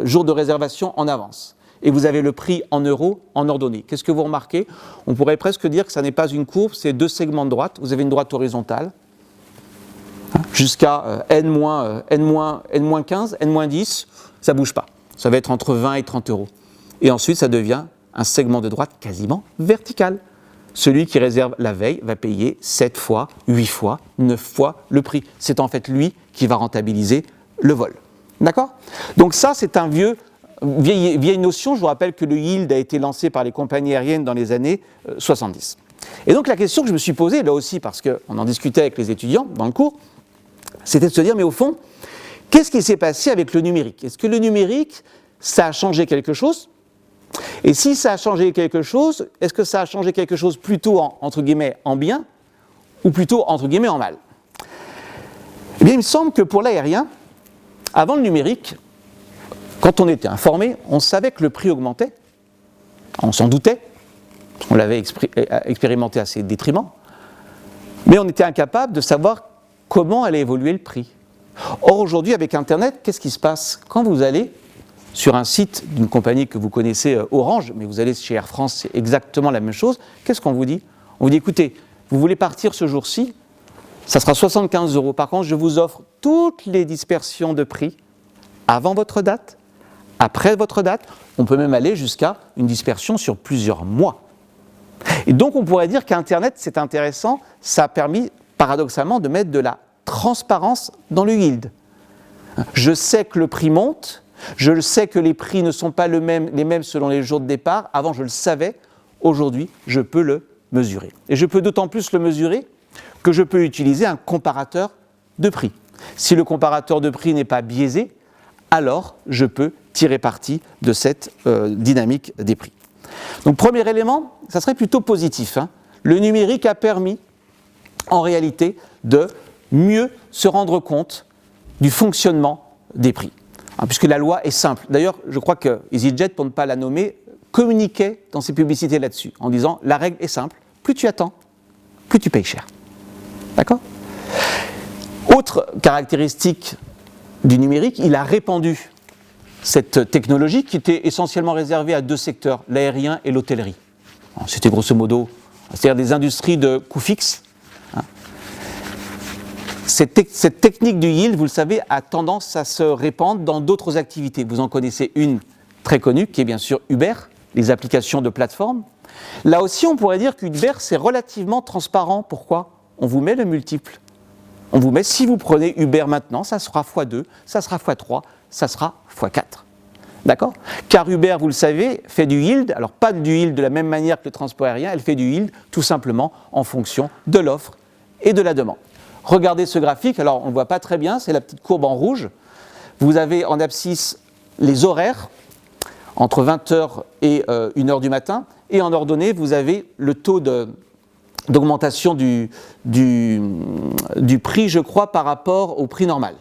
Jours de réservation en avance. Et vous avez le prix en euros en ordonnée. Qu'est-ce que vous remarquez? On pourrait presque dire que ça n'est pas une courbe, c'est 2 segments de droite. Vous avez une droite horizontale, hein, jusqu'à N-15, N-10, ça ne bouge pas. Ça va être entre 20 et 30 euros. Et ensuite, ça devient un segment de droite quasiment vertical. Celui qui réserve la veille va payer 7 fois, 8 fois, 9 fois le prix. C'est en fait lui qui va rentabiliser le vol. D'accord? Donc ça, c'est un vieux vieille notion. Je vous rappelle que le yield a été lancé par les compagnies aériennes dans les années 70. Et donc la question que je me suis posée, là aussi parce qu'on en discutait avec les étudiants dans le cours, c'était de se dire, mais au fond, qu'est-ce qui s'est passé avec le numérique? Est-ce que le numérique, ça a changé quelque chose? Et si ça a changé quelque chose, est-ce que ça a changé quelque chose plutôt entre guillemets en bien ou plutôt entre guillemets en mal? Eh bien, il me semble que pour l'aérien, avant le numérique, quand on était informé, on savait que le prix augmentait, on s'en doutait, on l'avait expérimenté à ses détriments, mais on était incapable de savoir comment allait évoluer le prix. Or, aujourd'hui, avec Internet, qu'est-ce qui se passe? Quand vous allez sur un site d'une compagnie que vous connaissez, Orange, mais vous allez chez Air France, c'est exactement la même chose, qu'est-ce qu'on vous dit? On vous dit, écoutez, vous voulez partir ce jour-ci, ça sera 75 €. Par contre, je vous offre toutes les dispersions de prix avant votre date, après votre date. On peut même aller jusqu'à une dispersion sur plusieurs mois. Et donc, on pourrait dire qu'Internet, c'est intéressant, ça a permis, paradoxalement, de mettre de la transparence dans le yield. Je sais que le prix monte, je sais que les prix ne sont pas les mêmes selon les jours de départ. Avant, je le savais. Aujourd'hui, je peux le mesurer. Et je peux d'autant plus le mesurer que je peux utiliser un comparateur de prix. Si le comparateur de prix n'est pas biaisé, alors je peux tirer parti de cette dynamique des prix. Donc, premier élément, ça serait plutôt positif, hein. Le numérique a permis, en réalité, de mieux se rendre compte du fonctionnement des prix. Puisque la loi est simple. D'ailleurs, je crois que EasyJet, pour ne pas la nommer, communiquait dans ses publicités là-dessus, en disant la règle est simple, plus tu attends, plus tu payes cher. D'accord? Autre caractéristique du numérique, il a répandu cette technologie qui était essentiellement réservée à deux secteurs, l'aérien et l'hôtellerie. C'était grosso modo, c'est-à-dire des industries de coûts fixes. Cette technique du yield, vous le savez, a tendance à se répandre dans d'autres activités. Vous en connaissez une très connue, qui est bien sûr Uber, les applications de plateforme. Là aussi, on pourrait dire qu'Uber, c'est relativement transparent. Pourquoi? On vous met le multiple. On vous met, si vous prenez Uber maintenant, ça sera x2, ça sera x3, ça sera x4. D'accord? Car Uber, vous le savez, fait du yield, alors pas du yield de la même manière que le transport aérien, elle fait du yield tout simplement en fonction de l'offre et de la demande. Regardez ce graphique, alors on ne le voit pas très bien, c'est la petite courbe en rouge. Vous avez en abscisse les horaires, entre 20h et 1h du matin, et en ordonnée, vous avez le taux d'augmentation du prix, je crois, par rapport au prix normal.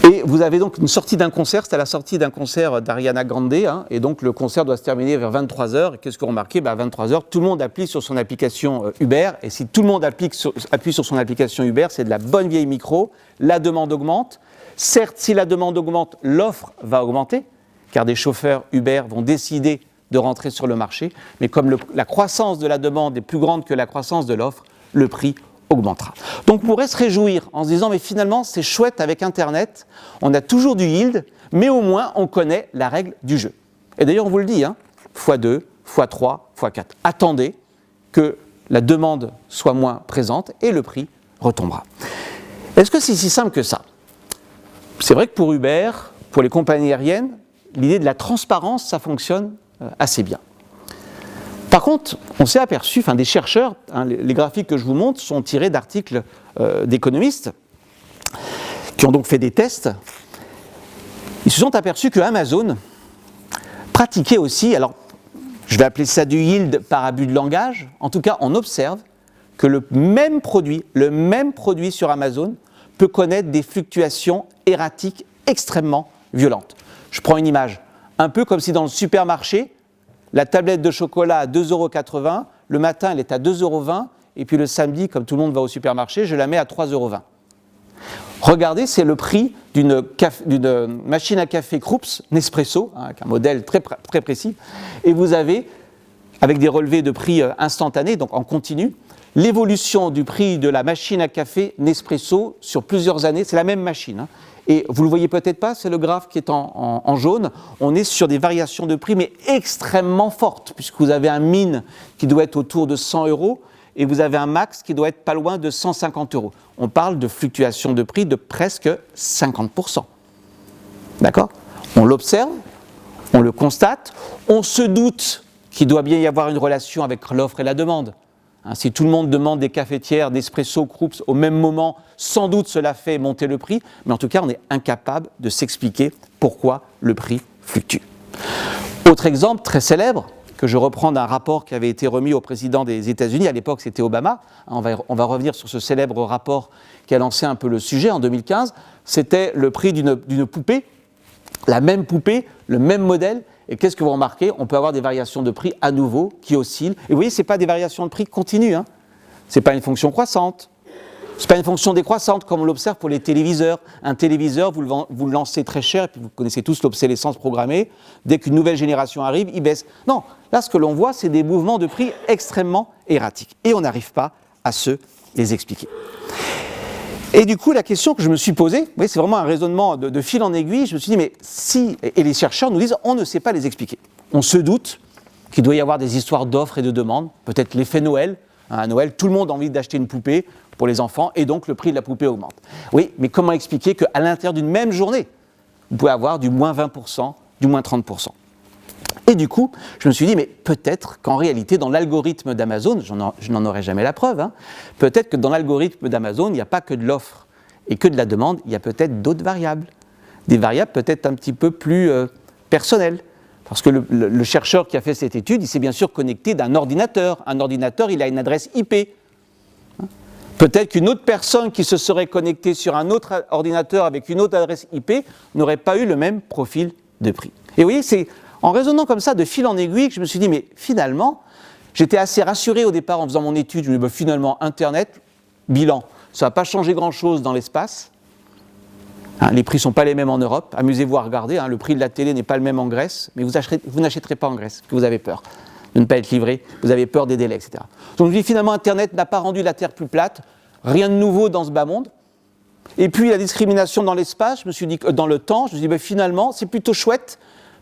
Et vous avez donc une sortie d'un concert, c'était la sortie d'un concert d'Ariana Grande, hein, et donc le concert doit se terminer vers 23h. Et qu'est-ce que vous remarquez? À 23h, tout le monde appuie sur son application Uber, et si tout le monde appuie sur son application Uber, c'est de la bonne vieille micro, la demande augmente. Certes, si la demande augmente, l'offre va augmenter, car des chauffeurs Uber vont décider de rentrer sur le marché, mais comme la croissance de la demande est plus grande que la croissance de l'offre, le prix augmentera. Donc on pourrait se réjouir en se disant mais finalement c'est chouette avec Internet, on a toujours du yield, mais au moins on connaît la règle du jeu. Et d'ailleurs on vous le dit, hein, x2, x3, x4. Attendez que la demande soit moins présente et le prix retombera. Est-ce que c'est si simple que ça? C'est vrai que pour Uber, pour les compagnies aériennes, l'idée de la transparence, ça fonctionne assez bien. Par contre, on s'est aperçu, des chercheurs, les graphiques que je vous montre sont tirés d'articles d'économistes qui ont donc fait des tests. Ils se sont aperçus que Amazon pratiquait aussi, alors je vais appeler ça du yield par abus de langage, en tout cas on observe que le même produit sur Amazon peut connaître des fluctuations erratiques extrêmement violentes. Je prends une image, un peu comme si dans le supermarché, la tablette de chocolat à 2,80 €, le matin elle est à 2,20 €, et puis le samedi, comme tout le monde va au supermarché, je la mets à 3,20 €. Regardez, c'est le prix d'une machine à café Krups Nespresso, avec un modèle très précis, et vous avez, avec des relevés de prix instantanés, donc en continu, l'évolution du prix de la machine à café Nespresso sur plusieurs années, c'est la même machine, hein. Et vous ne le voyez peut-être pas, c'est le graphe qui est en jaune. On est sur des variations de prix, mais extrêmement fortes, puisque vous avez un min qui doit être autour de 100 € et vous avez un max qui doit être pas loin de 150 €. On parle de fluctuations de prix de presque 50%. D'accord? On l'observe, on le constate, on se doute qu'il doit bien y avoir une relation avec l'offre et la demande. Si tout le monde demande des cafetières, d'espresso, Krups au même moment, sans doute cela fait monter le prix, mais en tout cas on est incapable de s'expliquer pourquoi le prix fluctue. Autre exemple très célèbre, que je reprends d'un rapport qui avait été remis au président des États-Unis, à l'époque c'était Obama, on va revenir sur ce célèbre rapport qui a lancé un peu le sujet en 2015, c'était le prix d'une poupée, la même poupée, le même modèle. Et qu'est-ce que vous remarquez? On peut avoir des variations de prix à nouveau qui oscillent. Et vous voyez, ce n'est pas des variations de prix continues. Ce n'est pas une fonction croissante. Ce n'est pas une fonction décroissante comme on l'observe pour les téléviseurs. Un téléviseur, vous le lancez très cher, et puis vous connaissez tous l'obsolescence programmée. Dès qu'une nouvelle génération arrive, il baisse. Non, là, ce que l'on voit, c'est des mouvements de prix extrêmement erratiques. Et on n'arrive pas à se les expliquer. Et du coup, la question que je me suis posée, vous voyez, c'est vraiment un raisonnement de fil en aiguille, je me suis dit, mais si, et les chercheurs nous disent, on ne sait pas les expliquer. On se doute qu'il doit y avoir des histoires d'offres et de demandes, peut-être l'effet Noël. À Noël, tout le monde a envie d'acheter une poupée pour les enfants, et donc le prix de la poupée augmente. Oui, mais comment expliquer qu'à l'intérieur d'une même journée, vous pouvez avoir du moins 20%, du moins 30%. Et du coup, je me suis dit, mais peut-être qu'en réalité, dans l'algorithme d'Amazon, je n'en aurai jamais la preuve, peut-être que dans l'algorithme d'Amazon, il n'y a pas que de l'offre et que de la demande, il y a peut-être d'autres variables. Des variables peut-être un petit peu plus personnelles. Parce que le chercheur qui a fait cette étude, il s'est bien sûr connecté d'un ordinateur. Un ordinateur, il a une adresse IP. Peut-être qu'une autre personne qui se serait connectée sur un autre ordinateur avec une autre adresse IP n'aurait pas eu le même profil de prix. Et vous voyez, c'est en raisonnant comme ça, de fil en aiguille, que je me suis dit, mais finalement, j'étais assez rassuré au départ en faisant mon étude. Je me dis, bah, finalement, Internet, bilan, ça ne va pas changer grand-chose dans l'espace. Les prix ne sont pas les mêmes en Europe. Amusez-vous à regarder, le prix de la télé n'est pas le même en Grèce, mais vous n'achèterez pas en Grèce, parce que vous avez peur de ne pas être livré, vous avez peur des délais, etc. Donc je me dis, finalement, Internet n'a pas rendu la Terre plus plate, rien de nouveau dans ce bas monde. Et puis la discrimination dans l'espace, je me suis dit, dans le temps, je me suis dit, bah, finalement, c'est plutôt chouette,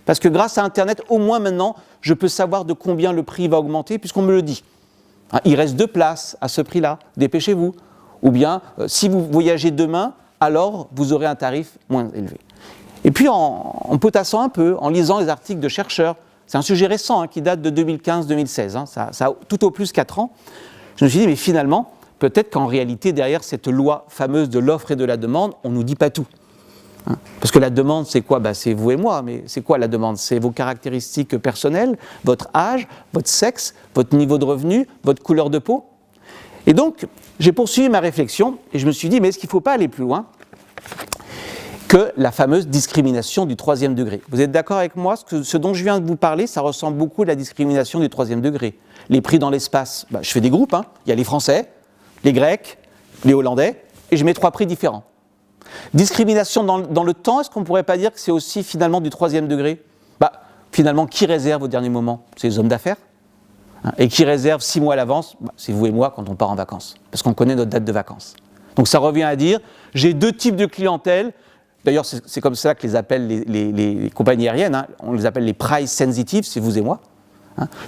parce que grâce à Internet, au moins maintenant, je peux savoir de combien le prix va augmenter, puisqu'on me le dit. Il reste 2 places à ce prix-là, dépêchez-vous. Ou bien, si vous voyagez demain, alors vous aurez un tarif moins élevé. Et puis, en potassant un peu, en lisant les articles de chercheurs, c'est un sujet récent qui date de 2015-2016, ça a tout au plus 4 ans, je me suis dit, mais finalement, peut-être qu'en réalité, derrière cette loi fameuse de l'offre et de la demande, on ne nous dit pas tout. Parce que la demande, c'est quoi? C'est vous et moi, mais c'est quoi la demande? C'est vos caractéristiques personnelles, votre âge, votre sexe, votre niveau de revenu, votre couleur de peau. Et donc, j'ai poursuivi ma réflexion et je me suis dit, mais est-ce qu'il ne faut pas aller plus loin que la fameuse discrimination du 3e degré? Vous êtes d'accord avec moi? Ce dont je viens de vous parler, ça ressemble beaucoup à la discrimination du 3e degré. Les prix dans l'espace, je fais des groupes, il y a les Français, les Grecs, les Hollandais, et je mets 3 prix différents. Discrimination dans le temps, est-ce qu'on ne pourrait pas dire que c'est aussi finalement du 3e degré? Finalement, qui réserve au dernier moment? C'est les hommes d'affaires. Et qui réserve 6 mois à l'avance? C'est vous et moi quand on part en vacances, parce qu'on connaît notre date de vacances. Donc ça revient à dire, j'ai 2 types de clientèle. D'ailleurs, c'est comme ça que les appellent les compagnies aériennes, on les appelle les price sensitive, c'est vous et moi.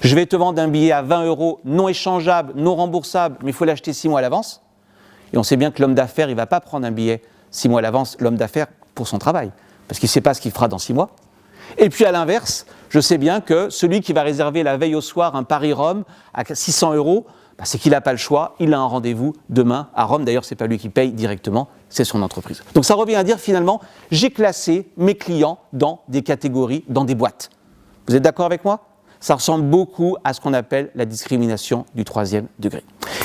Je vais te vendre un billet à 20 € non échangeable, non remboursable, mais il faut l'acheter 6 mois à l'avance. Et on sait bien que l'homme d'affaires, il ne va pas prendre un billet 6 mois à l'avance, l'homme d'affaires, pour son travail, parce qu'il ne sait pas ce qu'il fera dans 6 mois. Et puis à l'inverse, je sais bien que celui qui va réserver la veille au soir un Paris-Rome à 600 €, c'est qu'il n'a pas le choix, il a un rendez-vous demain à Rome. D'ailleurs, ce n'est pas lui qui paye directement, c'est son entreprise. Donc ça revient à dire finalement, j'ai classé mes clients dans des catégories, dans des boîtes. Vous êtes d'accord avec moi? Ça ressemble beaucoup à ce qu'on appelle la discrimination du 3e degré.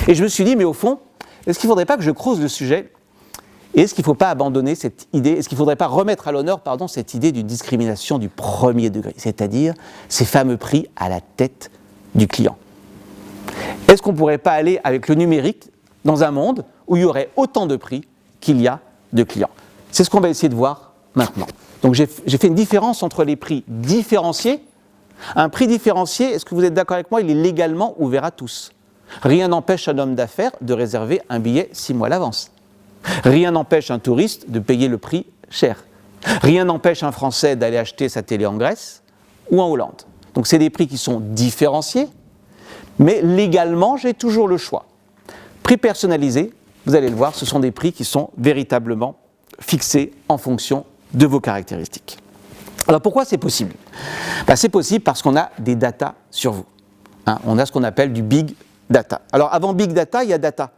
Et je me suis dit, mais au fond, est-ce qu'il ne faudrait pas que je creuse le sujet? Et est-ce qu'il ne faut pas abandonner cette idée, est-ce qu'il ne faudrait pas remettre à l'honneur, cette idée d'une discrimination du 1er degré, c'est-à-dire ces fameux prix à la tête du client? Est-ce qu'on ne pourrait pas aller avec le numérique dans un monde où il y aurait autant de prix qu'il y a de clients? C'est ce qu'on va essayer de voir maintenant. Donc j'ai fait une différence entre les prix différenciés. Un prix différencié, est-ce que vous êtes d'accord avec moi, il est légalement ouvert à tous. Rien n'empêche un homme d'affaires de réserver un billet 6 mois à l'avance. Rien n'empêche un touriste de payer le prix cher. Rien n'empêche un Français d'aller acheter sa télé en Grèce ou en Hollande. Donc c'est des prix qui sont différenciés, mais légalement, j'ai toujours le choix. Prix personnalisé, vous allez le voir, ce sont des prix qui sont véritablement fixés en fonction de vos caractéristiques. Alors pourquoi c'est possible ? C'est possible parce qu'on a des data sur vous. On a ce qu'on appelle du big data. Alors avant big data, il y a data.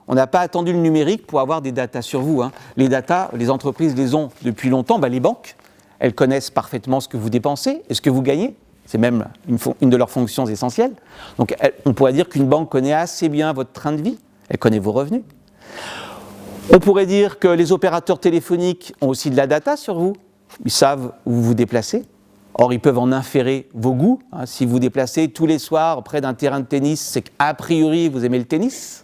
On n'a pas attendu le numérique pour avoir des data sur vous. Les data, les entreprises les ont depuis longtemps. Les banques, elles connaissent parfaitement ce que vous dépensez et ce que vous gagnez. C'est même une de leurs fonctions essentielles. Donc on pourrait dire qu'une banque connaît assez bien votre train de vie. Elle connaît vos revenus. On pourrait dire que les opérateurs téléphoniques ont aussi de la data sur vous. Ils savent où vous vous déplacez. Or, ils peuvent en inférer vos goûts. Si vous vous déplacez tous les soirs près d'un terrain de tennis, c'est qu'a priori, vous aimez le tennis.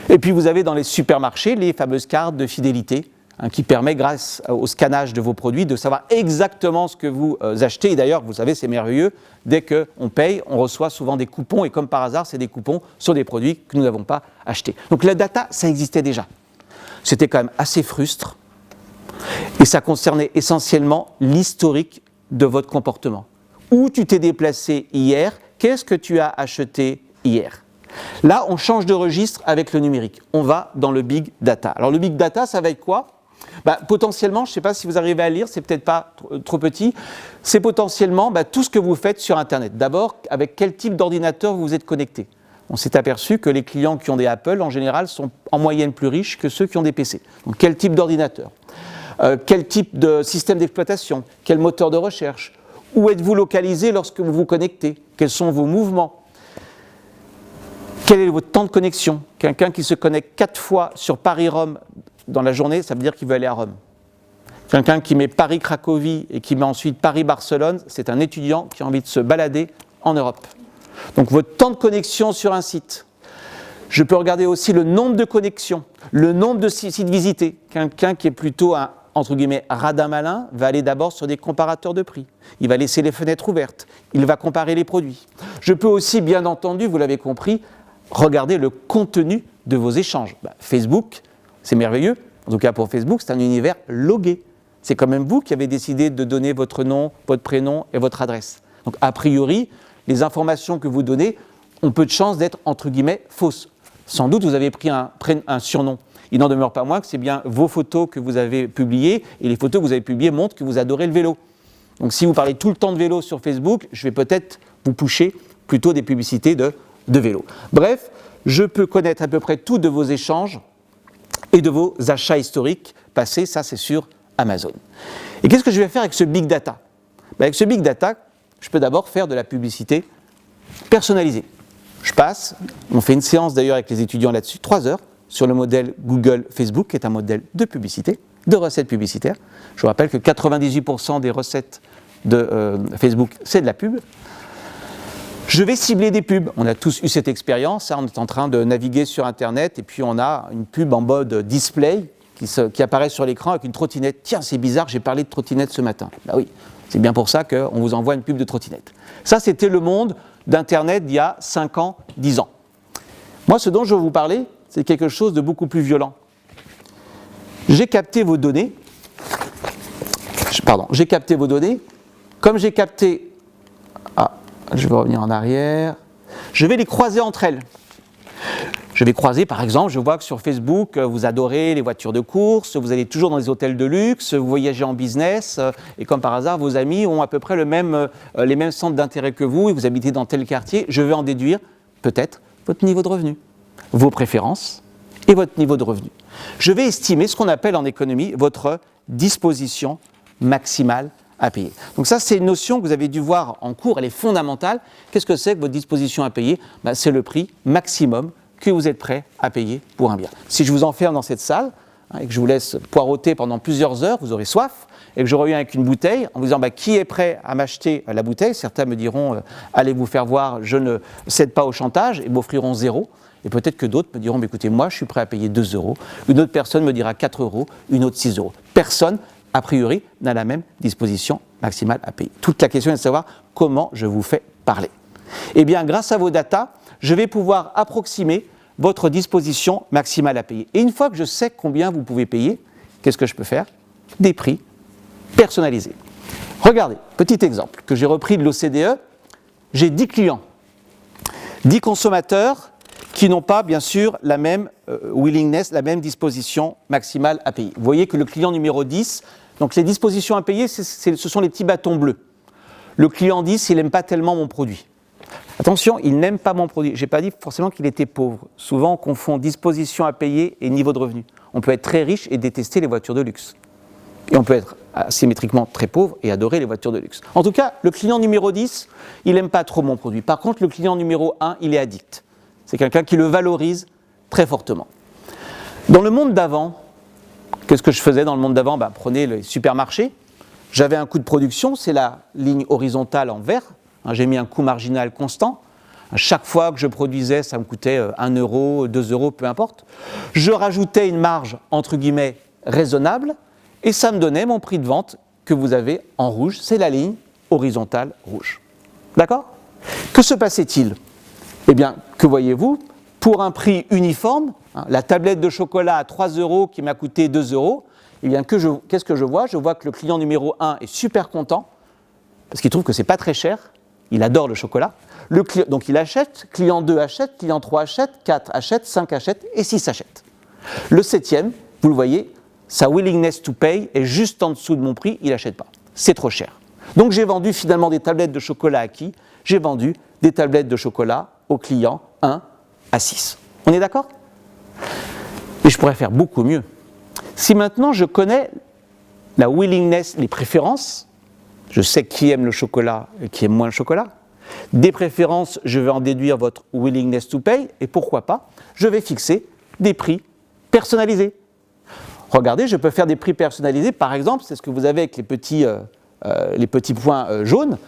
Et puis, vous avez dans les supermarchés les fameuses cartes de fidélité qui permettent, grâce au scannage de vos produits, de savoir exactement ce que vous achetez. Et d'ailleurs, vous savez, c'est merveilleux. Dès qu'on paye, on reçoit souvent des coupons. Et comme par hasard, c'est des coupons sur des produits que nous n'avons pas achetés. Donc, la data, ça existait déjà. C'était quand même assez frustre. Et ça concernait essentiellement l'historique de votre comportement. Où tu t'es déplacé hier, qu'est-ce que tu as acheté hier ? Là, on change de registre avec le numérique. On va dans le big data. Alors le big data, ça va être quoi ? Potentiellement, je ne sais pas si vous arrivez à lire, c'est peut-être pas trop petit, c'est potentiellement tout ce que vous faites sur Internet. D'abord, avec quel type d'ordinateur vous êtes connecté. On s'est aperçu que les clients qui ont des Apple, en général, sont en moyenne plus riches que ceux qui ont des PC. Donc quel type d'ordinateur ? Quel type de système d'exploitation ? Quel moteur de recherche ? Où êtes-vous localisé lorsque vous vous connectez ? Quels sont vos mouvements ? Quel est votre temps de connexion ? Quelqu'un qui se connecte 4 fois sur Paris-Rome dans la journée, ça veut dire qu'il veut aller à Rome. Quelqu'un qui met Paris-Cracovie et qui met ensuite Paris-Barcelone, c'est un étudiant qui a envie de se balader en Europe. Donc votre temps de connexion sur un site. Je peux regarder aussi le nombre de connexions, le nombre de sites visités. Quelqu'un qui est plutôt un, entre guillemets, radin malin, va aller d'abord sur des comparateurs de prix. Il va laisser les fenêtres ouvertes. Il va comparer les produits. Je peux aussi, bien entendu, vous l'avez compris, regarder le contenu de vos échanges. Facebook, c'est merveilleux. En tout cas pour Facebook, c'est un univers logué. C'est quand même vous qui avez décidé de donner votre nom, votre prénom et votre adresse. Donc a priori, les informations que vous donnez ont peu de chances d'être, entre guillemets, fausses. Sans doute, vous avez pris un surnom. Il n'en demeure pas moins que c'est bien vos photos que vous avez publiées, et les photos que vous avez publiées montrent que vous adorez le vélo. Donc si vous parlez tout le temps de vélo sur Facebook, je vais peut-être vous pusher plutôt des publicités de vélo. Bref, je peux connaître à peu près tout de vos échanges et de vos achats historiques passés, ça c'est sur Amazon. Et qu'est-ce que je vais faire avec ce big data ? Avec ce big data, je peux d'abord faire de la publicité personnalisée. Je passe, on fait une séance d'ailleurs avec les étudiants là-dessus, 3 heures, sur le modèle Google Facebook, qui est un modèle de publicité, de recettes publicitaires. Je vous rappelle que 98% des recettes de Facebook, c'est de la pub. Je vais cibler des pubs. On a tous eu cette expérience, on est en train de naviguer sur Internet et puis on a une pub en mode display qui apparaît sur l'écran avec une trottinette. Tiens, c'est bizarre, j'ai parlé de trottinette ce matin. Oui, c'est bien pour ça qu'on vous envoie une pub de trottinette. Ça, c'était le monde d'Internet d'il y a 5 ans, 10 ans. Moi, ce dont je veux vous parler, c'est quelque chose de beaucoup plus violent. J'ai capté vos données. J'ai capté vos données. Comme j'ai capté... je vais revenir en arrière. Je vais les croiser entre elles. Je vais croiser, par exemple, je vois que sur Facebook, vous adorez les voitures de course, vous allez toujours dans les hôtels de luxe, vous voyagez en business, et comme par hasard, vos amis ont à peu près les mêmes centres d'intérêt que vous, et vous habitez dans tel quartier. Je vais en déduire, peut-être, votre niveau de revenu, vos préférences et votre niveau de revenu. Je vais estimer ce qu'on appelle en économie votre disposition maximale à payer. Donc ça, c'est une notion que vous avez dû voir en cours, elle est fondamentale. Qu'est-ce que c'est que votre disposition à payer ? C'est le prix maximum que vous êtes prêt à payer pour un bien. Si je vous enferme dans cette salle et que je vous laisse poireauter pendant plusieurs heures, vous aurez soif, et que je reviens avec une bouteille en vous disant qui est prêt à m'acheter la bouteille ? Certains me diront allez vous faire voir, je ne cède pas au chantage, et m'offriront 0. Et peut-être que d'autres me diront écoutez, moi je suis prêt à payer 2 €. Une autre personne me dira 4 €, une autre 6 €. Personne, a priori, n'a la même disposition maximale à payer. Toute la question est de savoir comment je vous fais parler. Eh bien, grâce à vos datas, je vais pouvoir approximer votre disposition maximale à payer. Et une fois que je sais combien vous pouvez payer, qu'est-ce que je peux faire ? Des prix personnalisés. Regardez, petit exemple que j'ai repris de l'OCDE. J'ai 10 clients, 10 consommateurs qui n'ont pas, bien sûr, la même willingness, la même disposition maximale à payer. Vous voyez que le client numéro 10 Donc les dispositions à payer, ce sont les petits bâtons bleus. Le client dit s'il n'aime pas tellement mon produit. Attention, il n'aime pas mon produit. Je n'ai pas dit forcément qu'il était pauvre. Souvent, on confond disposition à payer et niveau de revenu. On peut être très riche et détester les voitures de luxe. Et on peut être asymétriquement très pauvre et adorer les voitures de luxe. En tout cas, le client numéro 10, il n'aime pas trop mon produit. Par contre, le client numéro 1, il est addict. C'est quelqu'un qui le valorise très fortement. Dans le monde d'avant, qu'est-ce que je faisais dans le monde d'avant ? Prenez les supermarchés. J'avais un coût de production, c'est la ligne horizontale en vert. J'ai mis un coût marginal constant. À chaque fois que je produisais, ça me coûtait 1 euro, 2 euros, peu importe. Je rajoutais une marge, entre guillemets, raisonnable, et ça me donnait mon prix de vente que vous avez en rouge. C'est la ligne horizontale rouge. D'accord ? Que se passait-il ? Eh bien, que voyez-vous ? Pour un prix uniforme, la tablette de chocolat à 3 euros qui m'a coûté 2 euros, eh bien, qu'est-ce que je vois ? Je vois que le client numéro 1 est super content, parce qu'il trouve que ce n'est pas très cher, il adore le chocolat. Donc il achète, client 2 achète, client 3 achète, 4 achète, 5 achète et 6 achète. Le 7e, vous le voyez, sa willingness to pay est juste en dessous de mon prix, il n'achète pas. C'est trop cher. Donc j'ai vendu finalement des tablettes de chocolat à qui ? J'ai vendu des tablettes de chocolat au client 1 à 6. On est d'accord ? Et je pourrais faire beaucoup mieux. Si maintenant je connais la willingness, les préférences, je sais qui aime le chocolat et qui aime moins le chocolat, des préférences, je vais en déduire votre willingness to pay, et pourquoi pas, je vais fixer des prix personnalisés. Regardez, je peux faire des prix personnalisés, par exemple, c'est ce que vous avez avec les petits points jaunes.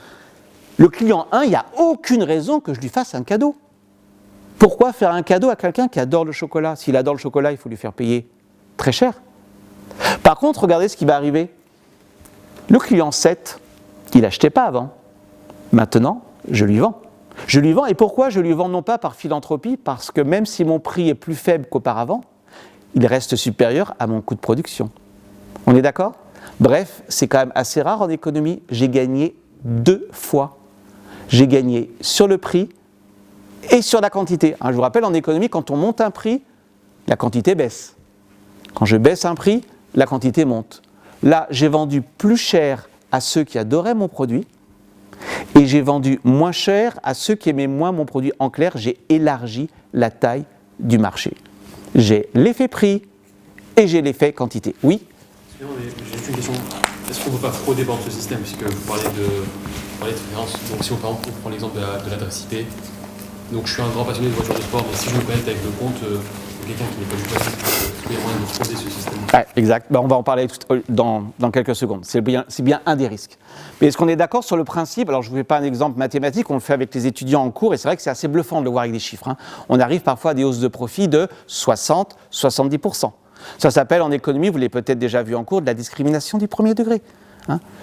Le client 1, il n'y a aucune raison que je lui fasse un cadeau. Pourquoi faire un cadeau à quelqu'un qui adore le chocolat ? S'il adore le chocolat, il faut lui faire payer très cher. Par contre, regardez ce qui va arriver. Le client 7, il n'achetait pas avant. Maintenant, je lui vends. Je lui vends, et pourquoi je lui vends non pas par philanthropie ? Parce que même si mon prix est plus faible qu'auparavant, il reste supérieur à mon coût de production. On est d'accord ? Bref, c'est quand même assez rare en économie. J'ai gagné 2 fois. J'ai gagné sur le prix et sur la quantité. Je vous rappelle, en économie, quand on monte un prix, la quantité baisse. Quand je baisse un prix, la quantité monte. Là, j'ai vendu plus cher à ceux qui adoraient mon produit et j'ai vendu moins cher à ceux qui aimaient moins mon produit. En clair, j'ai élargi la taille du marché. J'ai l'effet prix et j'ai l'effet quantité. Oui ? J'ai juste une question. Est-ce qu'on ne peut pas frauder par ce système ? Puisque vous parlez de référence. Donc si on prend l'exemple de l'adressité, donc je suis un grand passionné de voitures de sport, mais si je me connecte avec le compte de quelqu'un qui n'est pas du tout addict, est-ce qu'il y a moyen de frauder ce système ? Ouais, exact. On va en parler dans quelques secondes. C'est bien un des risques. Mais est-ce qu'on est d'accord sur le principe ? Alors je ne vous fais pas un exemple mathématique, on le fait avec les étudiants en cours, et c'est vrai que c'est assez bluffant de le voir avec des chiffres. On arrive parfois à des hausses de profit de 60-70%. Ça s'appelle en économie, vous l'avez peut-être déjà vu en cours, de la discrimination du premier degré.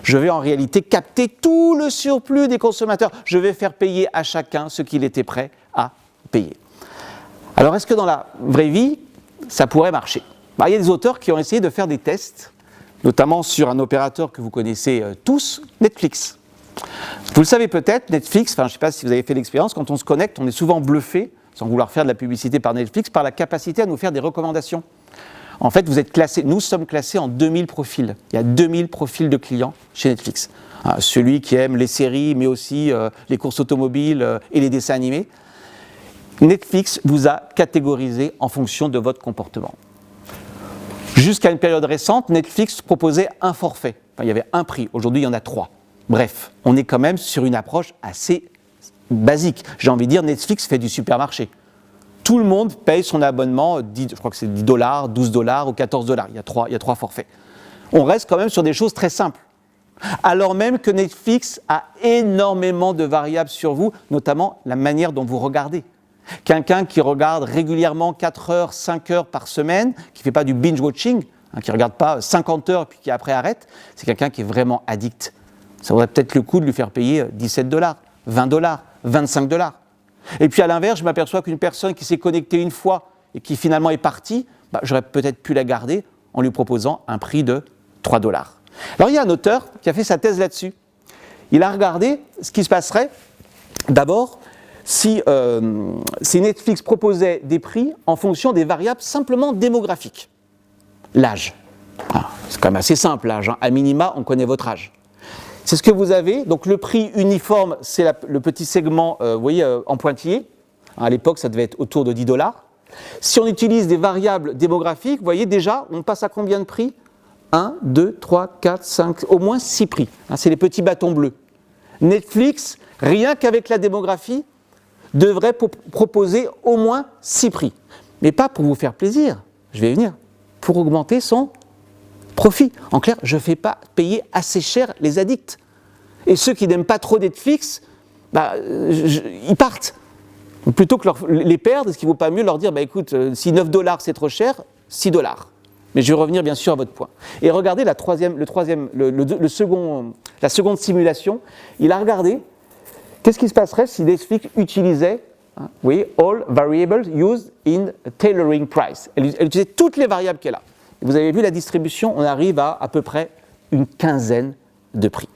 Je vais en réalité capter tout le surplus des consommateurs. Je vais faire payer à chacun ce qu'il était prêt à payer. Alors est-ce que dans la vraie vie, ça pourrait marcher ? Il y a des auteurs qui ont essayé de faire des tests, notamment sur un opérateur que vous connaissez tous, Netflix. Vous le savez peut-être, Netflix, je ne sais pas si vous avez fait l'expérience, quand on se connecte, on est souvent bluffé, sans vouloir faire de la publicité par Netflix, par la capacité à nous faire des recommandations. En fait, nous sommes classés en 2000 profils. Il y a 2000 profils de clients chez Netflix. Celui qui aime les séries, mais aussi les courses automobiles et les dessins animés. Netflix vous a catégorisé en fonction de votre comportement. Jusqu'à une période récente, Netflix proposait un forfait. Il y avait un prix. Aujourd'hui, il y en a 3. Bref, on est quand même sur une approche assez basique. J'ai envie de dire, Netflix fait du supermarché. Tout le monde paye son abonnement, je crois que c'est $10, $12 ou $14. Il y a 3 forfaits. On reste quand même sur des choses très simples. Alors même que Netflix a énormément de variables sur vous, notamment la manière dont vous regardez. Quelqu'un qui regarde régulièrement 4 heures, 5 heures par semaine, qui ne fait pas du binge-watching, qui ne regarde pas 50 heures puis qui après arrête, c'est quelqu'un qui est vraiment addict. Ça vaudrait peut-être le coup de lui faire payer $17, $20, $25. Et puis à l'inverse, je m'aperçois qu'une personne qui s'est connectée une fois et qui finalement est partie, j'aurais peut-être pu la garder en lui proposant un prix de $3. Alors il y a un auteur qui a fait sa thèse là-dessus. Il a regardé ce qui se passerait d'abord si Netflix proposait des prix en fonction des variables simplement démographiques. L'âge. C'est quand même assez simple, l'âge. Hein. À minima, on connaît votre âge. C'est ce que vous avez. Donc le prix uniforme, c'est le petit segment, vous voyez, en pointillé. À l'époque, ça devait être autour de $10. Si on utilise des variables démographiques, vous voyez déjà, on passe à combien de prix ? 1, 2, 3, 4, 5, au moins 6 prix. Hein, c'est les petits bâtons bleus. Netflix, rien qu'avec la démographie, devrait proposer au moins 6 prix. Mais pas pour vous faire plaisir, je vais y venir, pour augmenter son profit. En clair, je ne fais pas payer assez cher les addicts. Et ceux qui n'aiment pas trop Netflix, ils partent. Donc plutôt que les perdre, est-ce qu'il ne vaut pas mieux leur dire, écoute, si $9 c'est trop cher, $6. Mais je vais revenir bien sûr à votre point. Et regardez la seconde simulation. Il a regardé, qu'est-ce qui se passerait si Netflix utilisait, vous voyez, all variables used in tailoring price. Elle utilisait toutes les variables qu'elle a. Et vous avez vu la distribution, on arrive à peu près une quinzaine de prix.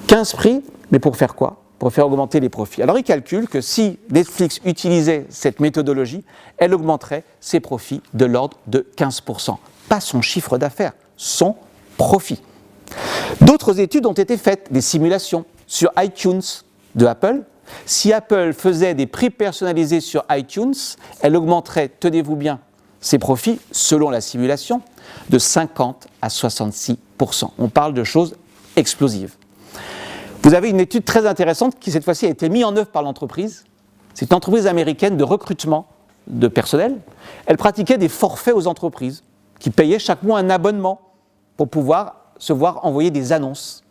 15 prix, mais pour faire quoi ? Pour faire augmenter les profits. Alors il calcule que si Netflix utilisait cette méthodologie, elle augmenterait ses profits de l'ordre de 15%. Pas son chiffre d'affaires, son profit. D'autres études ont été faites, des simulations sur iTunes de Apple. Si Apple faisait des prix personnalisés sur iTunes, elle augmenterait, tenez-vous bien, ses profits, selon la simulation, de 50 à 66%. On parle de choses explosives. Vous avez une étude très intéressante qui, cette fois-ci, a été mise en œuvre par l'entreprise. C'est une entreprise américaine de recrutement de personnel. Elle pratiquait des forfaits aux entreprises qui payaient chaque mois un abonnement pour pouvoir se voir envoyer des annonces.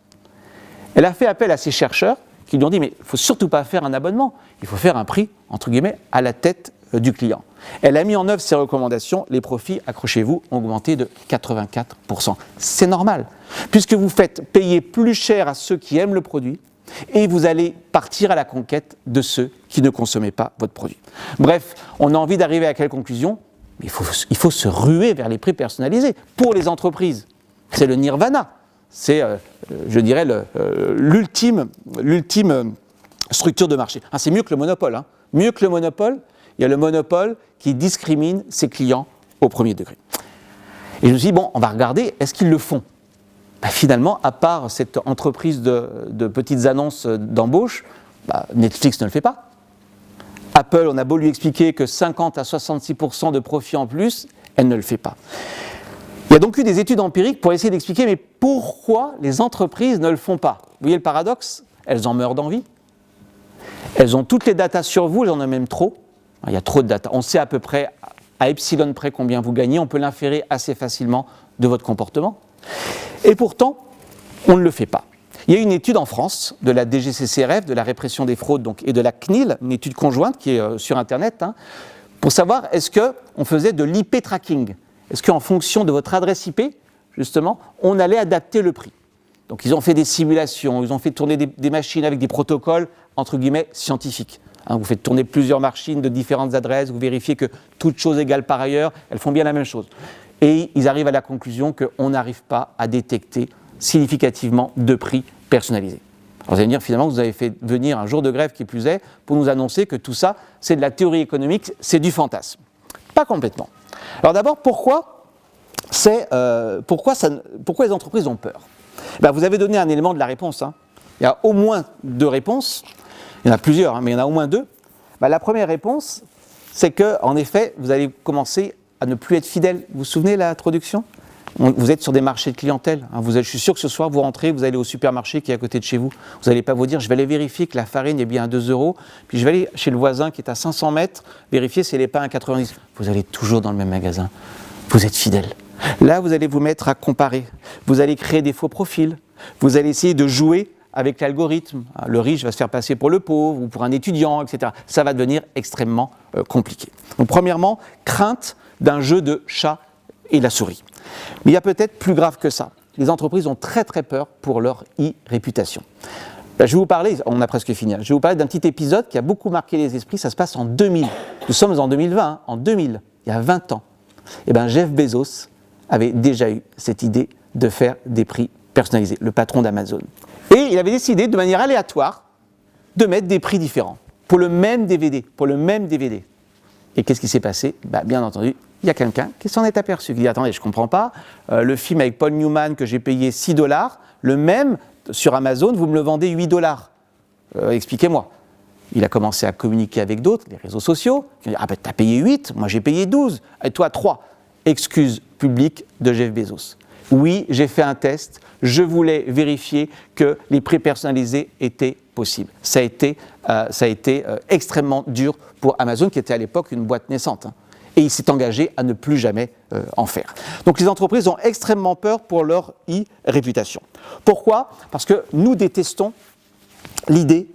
Elle a fait appel à ces chercheurs qui lui ont dit « mais il ne faut surtout pas faire un abonnement, il faut faire un prix, entre guillemets, à la tête du client ». Elle a mis en œuvre ces recommandations, les profits, accrochez-vous, ont augmenté de 84%. C'est normal, puisque vous faites payer plus cher à ceux qui aiment le produit et vous allez partir à la conquête de ceux qui ne consommaient pas votre produit. Bref, on a envie d'arriver à quelle conclusion ? Il faut se ruer vers les prix personnalisés. Pour les entreprises, c'est le nirvana. C'est, je dirais, l'ultime structure de marché. Ah, c'est mieux que le monopole. Hein. Mieux que le monopole, il y a le monopole qui discrimine ses clients au premier degré. Et je me suis dit, on va regarder, est-ce qu'ils le font ? Finalement, à part cette entreprise de petites annonces d'embauche, Netflix ne le fait pas. Apple, on a beau lui expliquer que 50 à 66% de profit en plus, elle ne le fait pas. Il y a donc eu des études empiriques pour essayer d'expliquer mais pourquoi les entreprises ne le font pas. Vous voyez le paradoxe ? Elles en meurent d'envie. Elles ont toutes les datas sur vous, elles en ont même trop. Il y a trop de data. On sait à peu près, à epsilon près, combien vous gagnez. On peut l'inférer assez facilement de votre comportement. Et pourtant, on ne le fait pas. Il y a une étude en France de la DGCCRF, de la répression des fraudes et de la CNIL, une étude conjointe qui est sur Internet, pour savoir est-ce qu'on faisait de l'IP tracking. Est-ce qu'en fonction de votre adresse IP, justement, on allait adapter le prix. Donc ils ont fait des simulations, ils ont fait tourner des machines avec des protocoles, entre guillemets, scientifiques. Vous faites tourner plusieurs machines de différentes adresses, vous vérifiez que toutes choses égales par ailleurs, elles font bien la même chose. Et ils arrivent à la conclusion qu'on n'arrive pas à détecter significativement de prix personnalisés. Alors vous allez me dire, finalement, vous avez fait venir un jour de grève qui plus est pour nous annoncer que tout ça, c'est de la théorie économique, c'est du fantasme. Pas complètement. Alors d'abord, pourquoi les entreprises ont peur ? Vous avez donné un élément de la réponse. Il y a au moins 2 réponses. Il y en a plusieurs, mais il y en a au moins 2. La première réponse, c'est qu'en effet, vous allez commencer à ne plus être fidèle. Vous vous souvenez de l'introduction ? Vous êtes sur des marchés de clientèle. Je suis sûr que ce soir, vous rentrez, vous allez au supermarché qui est à côté de chez vous. Vous n'allez pas vous dire, je vais aller vérifier que la farine est bien à 2 €, puis je vais aller chez le voisin qui est à 500 mètres, vérifier si elle n'est pas à 1,90 €. Vous allez toujours dans le même magasin. Vous êtes fidèle. Là, vous allez vous mettre à comparer. Vous allez créer des faux profils. Vous allez essayer de jouer avec l'algorithme. Le riche va se faire passer pour le pauvre ou pour un étudiant, etc. Ça va devenir extrêmement compliqué. Donc, premièrement, crainte d'un jeu de chat et la souris. Mais il y a peut-être plus grave que ça. Les entreprises ont très très peur pour leur e-réputation. Je vais vous parler, on a presque fini, je vais vous parler d'un petit épisode qui a beaucoup marqué les esprits, ça se passe en 2000. Nous sommes en 2020, en 2000, il y a 20 ans. Jeff Bezos avait déjà eu cette idée de faire des prix personnalisés, le patron d'Amazon. Et il avait décidé de manière aléatoire de mettre des prix différents pour le même DVD, Et qu'est-ce qui s'est passé ? Bien entendu, il y a quelqu'un qui s'en est aperçu, qui dit attendez, je ne comprends pas, le film avec Paul Newman que j'ai payé $6, le même sur Amazon, vous me le vendez $8. Expliquez-moi. Il a commencé à communiquer avec d'autres, les réseaux sociaux. Il a dit ah ben t'as payé 8, moi j'ai payé 12, et toi 3. Excuse publique de Jeff Bezos. Oui, j'ai fait un test, je voulais vérifier que les prix personnalisés étaient possibles. Ça a été extrêmement dur pour Amazon, qui était à l'époque une boîte naissante. Hein. Et il s'est engagé à ne plus jamais en faire. Donc les entreprises ont extrêmement peur pour leur e-réputation. Pourquoi ? Parce que nous détestons l'idée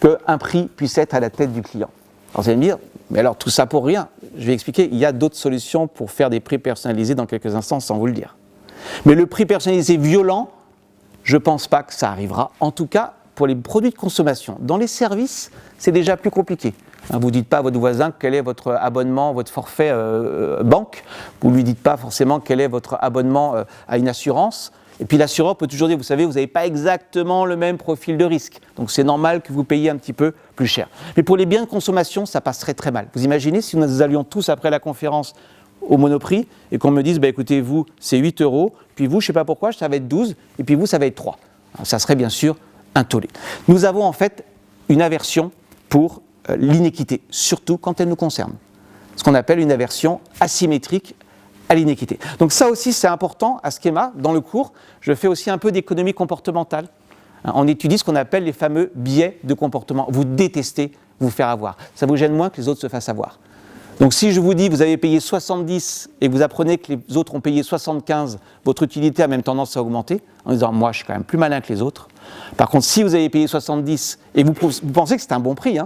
qu'un prix puisse être à la tête du client. Alors vous allez me dire, mais alors tout ça pour rien. Je vais expliquer, il y a d'autres solutions pour faire des prix personnalisés dans quelques instants sans vous le dire. Mais le prix personnalisé violent, je ne pense pas que ça arrivera. En tout cas, pour les produits de consommation. Dans les services, c'est déjà plus compliqué. Vous ne dites pas à votre voisin quel est votre abonnement, votre forfait banque. Vous ne lui dites pas forcément quel est votre abonnement à une assurance. Et puis l'assureur peut toujours dire, vous savez, vous n'avez pas exactement le même profil de risque. Donc c'est normal que vous payiez un petit peu plus cher. Mais pour les biens de consommation, ça passerait très mal. Vous imaginez si nous allions tous après la conférence au Monoprix et qu'on me dise, bah, écoutez, vous, c'est 8 €, puis vous, je ne sais pas pourquoi, ça va être 12, et puis vous, ça va être 3. Alors, ça serait bien sûr intolérable. Nous avons en fait une aversion pour l'inéquité, surtout quand elle nous concerne. Ce qu'on appelle une aversion asymétrique à l'inéquité. Donc ça aussi, c'est important à Schema. Dans le cours, je fais aussi un peu d'économie comportementale. On étudie ce qu'on appelle les fameux biais de comportement. Vous détestez vous faire avoir. Ça vous gêne moins que les autres se fassent avoir. Donc si je vous dis vous avez payé 70 et vous apprenez que les autres ont payé 75, votre utilité a même tendance à augmenter en disant moi je suis quand même plus malin que les autres. Par contre si vous avez payé 70 et vous pensez que c'est un bon prix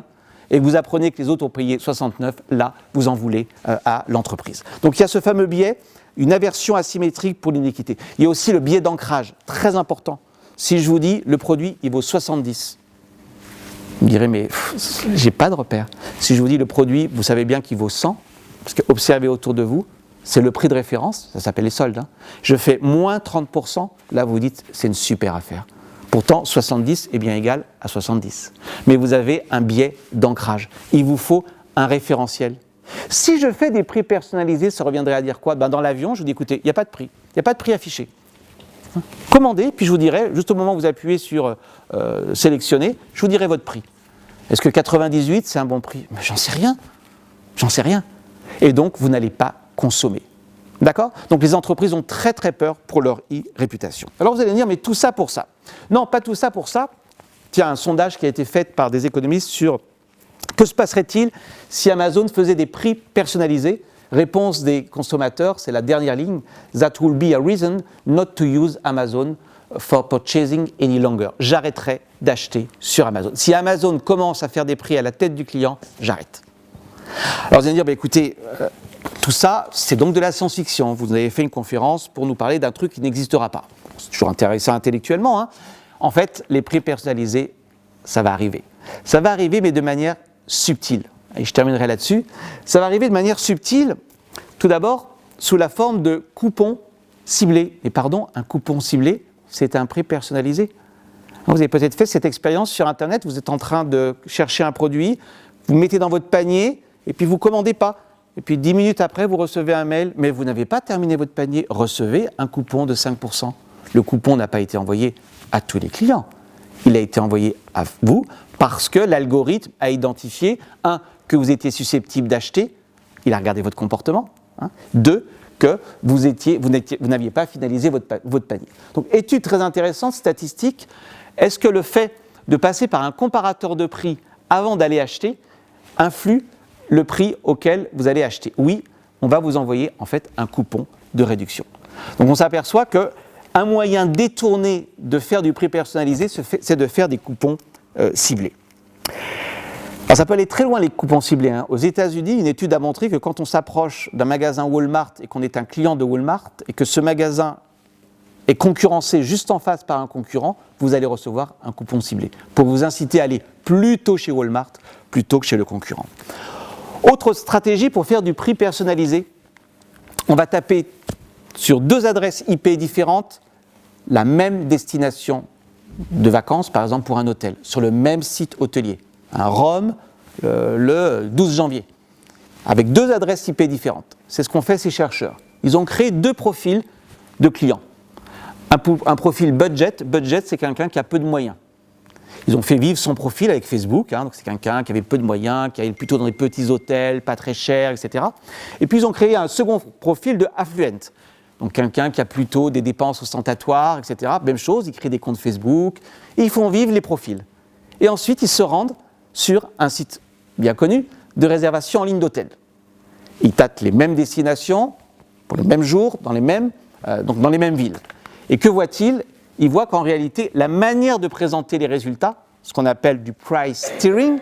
et que vous apprenez que les autres ont payé 69, là vous en voulez à l'entreprise. Donc il y a ce fameux biais, une aversion asymétrique pour l'inéquité. Il y a aussi le biais d'ancrage, très important. Si je vous dis le produit il vaut 70, vous me direz, mais j'ai pas de repère. Si je vous dis le produit, vous savez bien qu'il vaut 100, parce que observez autour de vous, c'est le prix de référence, ça s'appelle les soldes. Je fais moins 30%, là vous dites, c'est une super affaire. Pourtant, 70 est bien égal à 70. Mais vous avez un biais d'ancrage. Il vous faut un référentiel. Si je fais des prix personnalisés, ça reviendrait à dire quoi ? Dans l'avion, je vous dis, écoutez, il n'y a pas de prix. Il n'y a pas de prix affiché. Commandez, puis je vous dirai, juste au moment où vous appuyez sur sélectionner, je vous dirai votre prix. Est-ce que 98, c'est un bon prix ? Mais j'en sais rien. Et donc, vous n'allez pas consommer. D'accord ? Donc, les entreprises ont très très peur pour leur e-réputation. Alors, vous allez me dire, mais tout ça pour ça ? Non, pas tout ça pour ça. Tiens, un sondage qui a été fait par des économistes sur que se passerait-il si Amazon faisait des prix personnalisés ? Réponse des consommateurs, c'est la dernière ligne. That will be a reason not to use Amazon for purchasing any longer. J'arrêterai d'acheter sur Amazon. Si Amazon commence à faire des prix à la tête du client, j'arrête. Alors vous allez me dire, bah, écoutez, tout ça, c'est donc de la science-fiction. Vous avez fait une conférence pour nous parler d'un truc qui n'existera pas. C'est toujours intéressant intellectuellement. En fait, les prix personnalisés, ça va arriver. Ça va arriver, mais de manière subtile. Et je terminerai là-dessus. Ça va arriver de manière subtile, tout d'abord, sous la forme de coupons ciblés. Et pardon, un coupon ciblé, c'est un prix personnalisé. Vous avez peut-être fait cette expérience sur Internet, vous êtes en train de chercher un produit, vous le mettez dans votre panier, et puis vous ne commandez pas. Et puis 10 minutes après, vous recevez un mail, mais vous n'avez pas terminé votre panier, recevez un coupon de 5%. Le coupon n'a pas été envoyé à tous les clients. Il a été envoyé à vous parce que l'algorithme a identifié, que vous étiez susceptible d'acheter, il a regardé votre comportement. 2, que vous n'aviez pas finalisé votre panier. Donc, étude très intéressante, statistique. Est-ce que le fait de passer par un comparateur de prix avant d'aller acheter influe le prix auquel vous allez acheter ? Oui, on va vous envoyer en fait un coupon de réduction. Donc, on s'aperçoit qu'un moyen détourné de faire du prix personnalisé, c'est de faire des coupons ciblés. Alors ça peut aller très loin les coupons ciblés. Aux États-Unis, une étude a montré que quand on s'approche d'un magasin Walmart et qu'on est un client de Walmart et que ce magasin est concurrencé juste en face par un concurrent, vous allez recevoir un coupon ciblé pour vous inciter à aller plutôt chez Walmart plutôt que chez le concurrent. Autre stratégie pour faire du prix personnalisé, on va taper sur 2 adresses IP différentes la même destination de vacances, par exemple pour un hôtel, sur le même site hôtelier. Rome, le 12 janvier, avec 2 adresses IP différentes. c'est ce qu'ont fait ces chercheurs. Ils ont créé 2 profils de clients. Un profil budget. Budget, c'est quelqu'un qui a peu de moyens. Ils ont fait vivre son profil avec Facebook, donc c'est quelqu'un qui avait peu de moyens, qui allait plutôt dans des petits hôtels, pas très chers, etc. Et puis ils ont créé un second profil de affluent, donc quelqu'un qui a plutôt des dépenses ostentatoires, etc. Même chose, ils créent des comptes Facebook, et ils font vivre les profils. Et ensuite, ils se rendent sur un site bien connu de réservation en ligne d'hôtel. Ils tâtent les mêmes destinations, pour les mêmes jours, dans les mêmes villes. Et que voient-ils ? Ils voient qu'en réalité, la manière de présenter les résultats, ce qu'on appelle du price steering,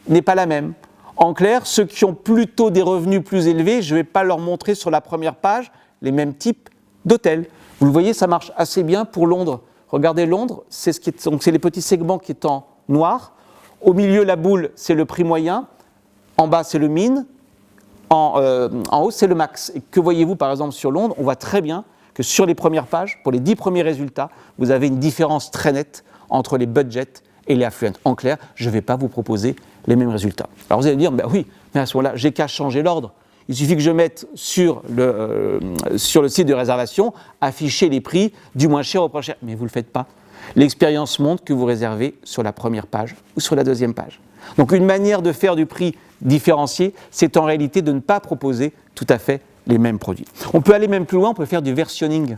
n'est pas la même. En clair, ceux qui ont plutôt des revenus plus élevés, je ne vais pas leur montrer sur la première page les mêmes types d'hôtels. Vous le voyez, ça marche assez bien pour Londres. Regardez Londres, c'est les petits segments qui sont en noir. Au milieu, la boule, c'est le prix moyen. En bas, c'est le min. En haut, c'est le max. Et que voyez-vous, par exemple, sur Londres ? On voit très bien que sur les premières pages, pour les 10 premiers résultats, vous avez une différence très nette entre les budgets et les affluents. En clair, je ne vais pas vous proposer les mêmes résultats. Alors vous allez dire, oui, mais à ce moment-là, j'ai qu'à changer l'ordre. Il suffit que je mette sur le site de réservation, afficher les prix du moins cher au plus cher. Mais vous ne le faites pas. L'expérience montre que vous réservez sur la première page ou sur la deuxième page. Donc une manière de faire du prix différencié, c'est en réalité de ne pas proposer tout à fait les mêmes produits. On peut aller même plus loin, on peut faire du versionning.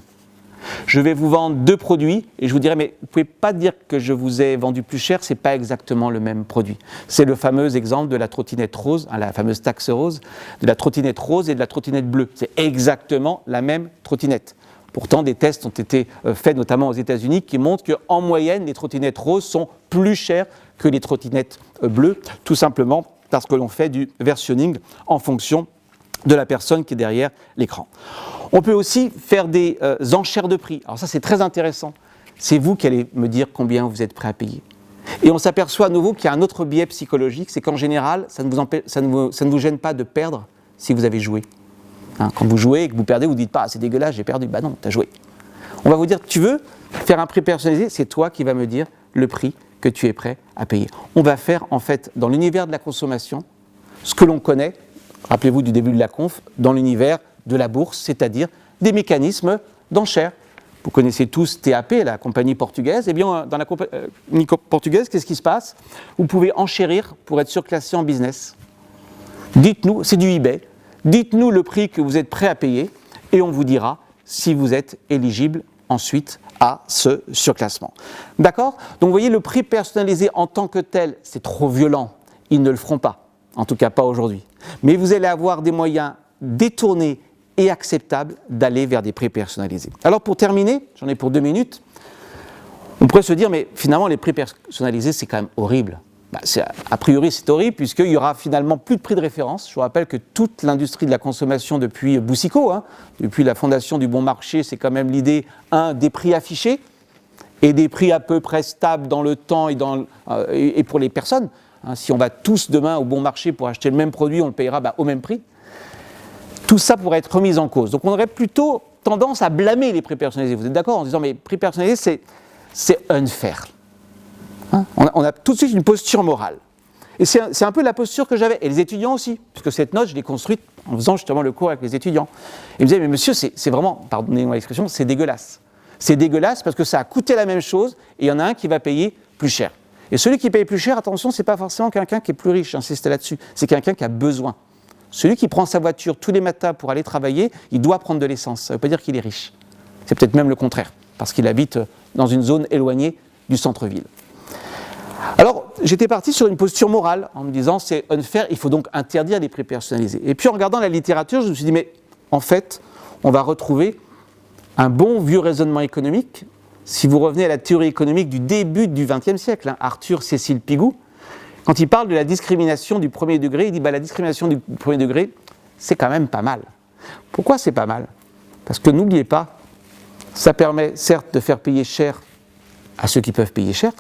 Je vais vous vendre 2 produits et je vous dirai, mais vous ne pouvez pas dire que je vous ai vendu plus cher, ce n'est pas exactement le même produit. C'est le fameux exemple de la trottinette rose, la fameuse taxe rose, de la trottinette rose et de la trottinette bleue. C'est exactement la même trottinette. Pourtant, des tests ont été faits, notamment aux États-Unis, qui montrent qu'en moyenne, les trottinettes roses sont plus chères que les trottinettes bleues, tout simplement parce que l'on fait du versionning en fonction de la personne qui est derrière l'écran. On peut aussi faire des enchères de prix. Alors ça, c'est très intéressant. C'est vous qui allez me dire combien vous êtes prêt à payer. Et on s'aperçoit à nouveau qu'il y a un autre biais psychologique, c'est qu'en général, ça ne vous gêne pas de perdre si vous avez joué. Quand vous jouez et que vous perdez, vous ne dites pas « c'est dégueulasse, j'ai perdu ». Non, tu as joué. On va vous dire « tu veux faire un prix personnalisé ?» C'est toi qui vas me dire le prix que tu es prêt à payer. On va faire en fait dans l'univers de la consommation ce que l'on connaît, rappelez-vous du début de la conf, dans l'univers de la bourse, c'est-à-dire des mécanismes d'enchères. Vous connaissez tous TAP, la compagnie portugaise. Eh bien, dans la compagnie portugaise, qu'est-ce qui se passe ? Vous pouvez enchérir pour être surclassé en business. Dites-nous, c'est du eBay, dites-nous le prix que vous êtes prêt à payer et on vous dira si vous êtes éligible ensuite à ce surclassement. D'accord ? Donc vous voyez, le prix personnalisé en tant que tel, c'est trop violent. Ils ne le feront pas, en tout cas pas aujourd'hui. Mais vous allez avoir des moyens détournés et acceptables d'aller vers des prix personnalisés. Alors pour terminer, j'en ai pour 2 minutes, on pourrait se dire, mais finalement les prix personnalisés c'est quand même horrible. A priori c'est horrible puisqu'il y aura finalement plus de prix de référence. Je vous rappelle que toute l'industrie de la consommation depuis Boussicaut, depuis la fondation du bon marché, c'est quand même l'idée, des prix affichés et des prix à peu près stables dans le temps et pour les personnes. Si on va tous demain au bon marché pour acheter le même produit, on le payera au même prix. Tout ça pourrait être remis en cause. Donc on aurait plutôt tendance à blâmer les prix personnalisés. Vous êtes d'accord en disant mais prix personnalisé c'est unfair. On a tout de suite une posture morale. Et c'est un peu la posture que j'avais, et les étudiants aussi, puisque cette note, je l'ai construite en faisant justement le cours avec les étudiants. Ils me disaient, mais monsieur, c'est vraiment, pardonnez-moi l'expression, c'est dégueulasse. C'est dégueulasse parce que ça a coûté la même chose, et il y en a un qui va payer plus cher. Et celui qui paye plus cher, attention, c'est pas forcément quelqu'un qui est plus riche, j'insiste là-dessus, c'est quelqu'un qui a besoin. Celui qui prend sa voiture tous les matins pour aller travailler, il doit prendre de l'essence, ça ne veut pas dire qu'il est riche. C'est peut-être même le contraire, parce qu'il habite dans une zone éloignée du centre-ville. Alors, j'étais parti sur une posture morale, en me disant c'est unfair, il faut donc interdire les prix personnalisés. Et puis en regardant la littérature, je me suis dit, mais en fait, on va retrouver un bon vieux raisonnement économique. Si vous revenez à la théorie économique du début du XXe siècle, Arthur Cécile Pigou, quand il parle de la discrimination du premier degré, il dit la discrimination du premier degré, c'est quand même pas mal. Pourquoi c'est pas mal ? Parce que n'oubliez pas, ça permet certes de faire payer cher à ceux qui peuvent payer cher,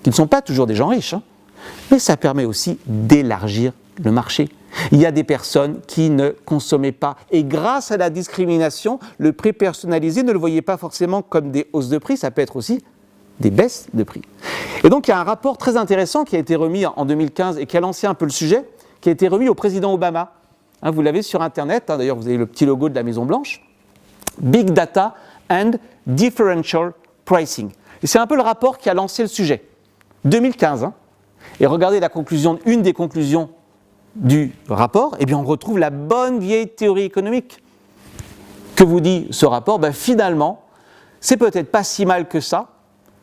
qui ne sont pas toujours des gens riches, mais ça permet aussi d'élargir le marché. Il y a des personnes qui ne consommaient pas, et grâce à la discrimination, le prix personnalisé, ne le voyez pas forcément comme des hausses de prix, ça peut être aussi des baisses de prix. Et donc il y a un rapport très intéressant qui a été remis en 2015 et qui a lancé un peu le sujet, qui a été remis au président Obama, hein, vous l'avez sur Internet, hein, d'ailleurs vous avez le petit logo de la Maison Blanche, Big Data and Differential Pricing. Et c'est un peu le rapport qui a lancé le sujet. 2015, hein, et regardez la conclusion, une des conclusions du rapport, eh bien on retrouve la bonne vieille théorie économique. Que vous dit ce rapport? Ben finalement, c'est peut-être pas si mal que ça,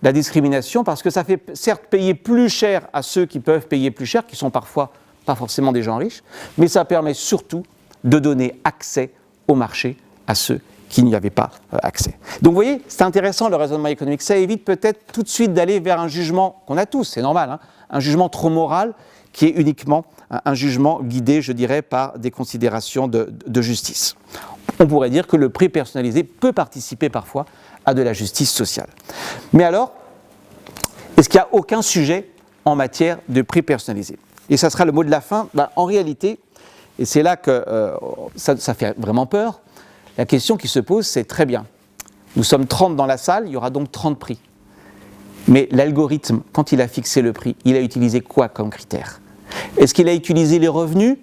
la discrimination, parce que ça fait certes payer plus cher à ceux qui peuvent payer plus cher, qui sont parfois pas forcément des gens riches, mais ça permet surtout de donner accès au marché à ceux qui n'y avaient pas accès. Donc vous voyez, c'est intéressant le raisonnement économique, ça évite peut-être tout de suite d'aller vers un jugement qu'on a tous, c'est normal, hein, un jugement trop moral qui est uniquement un jugement guidé, je dirais, par des considérations de justice. On pourrait dire que le prix personnalisé peut participer parfois à de la justice sociale. Mais alors, est-ce qu'il n'y a aucun sujet en matière de prix personnalisé? Et ça sera le mot de la fin. Ben, en réalité, et c'est là que ça fait vraiment peur, la question qui se pose, c'est très bien. Nous sommes 30 dans la salle, il y aura donc 30 prix. Mais l'algorithme, quand il a fixé le prix, il a utilisé quoi comme critère? Est-ce qu'il a utilisé les revenus?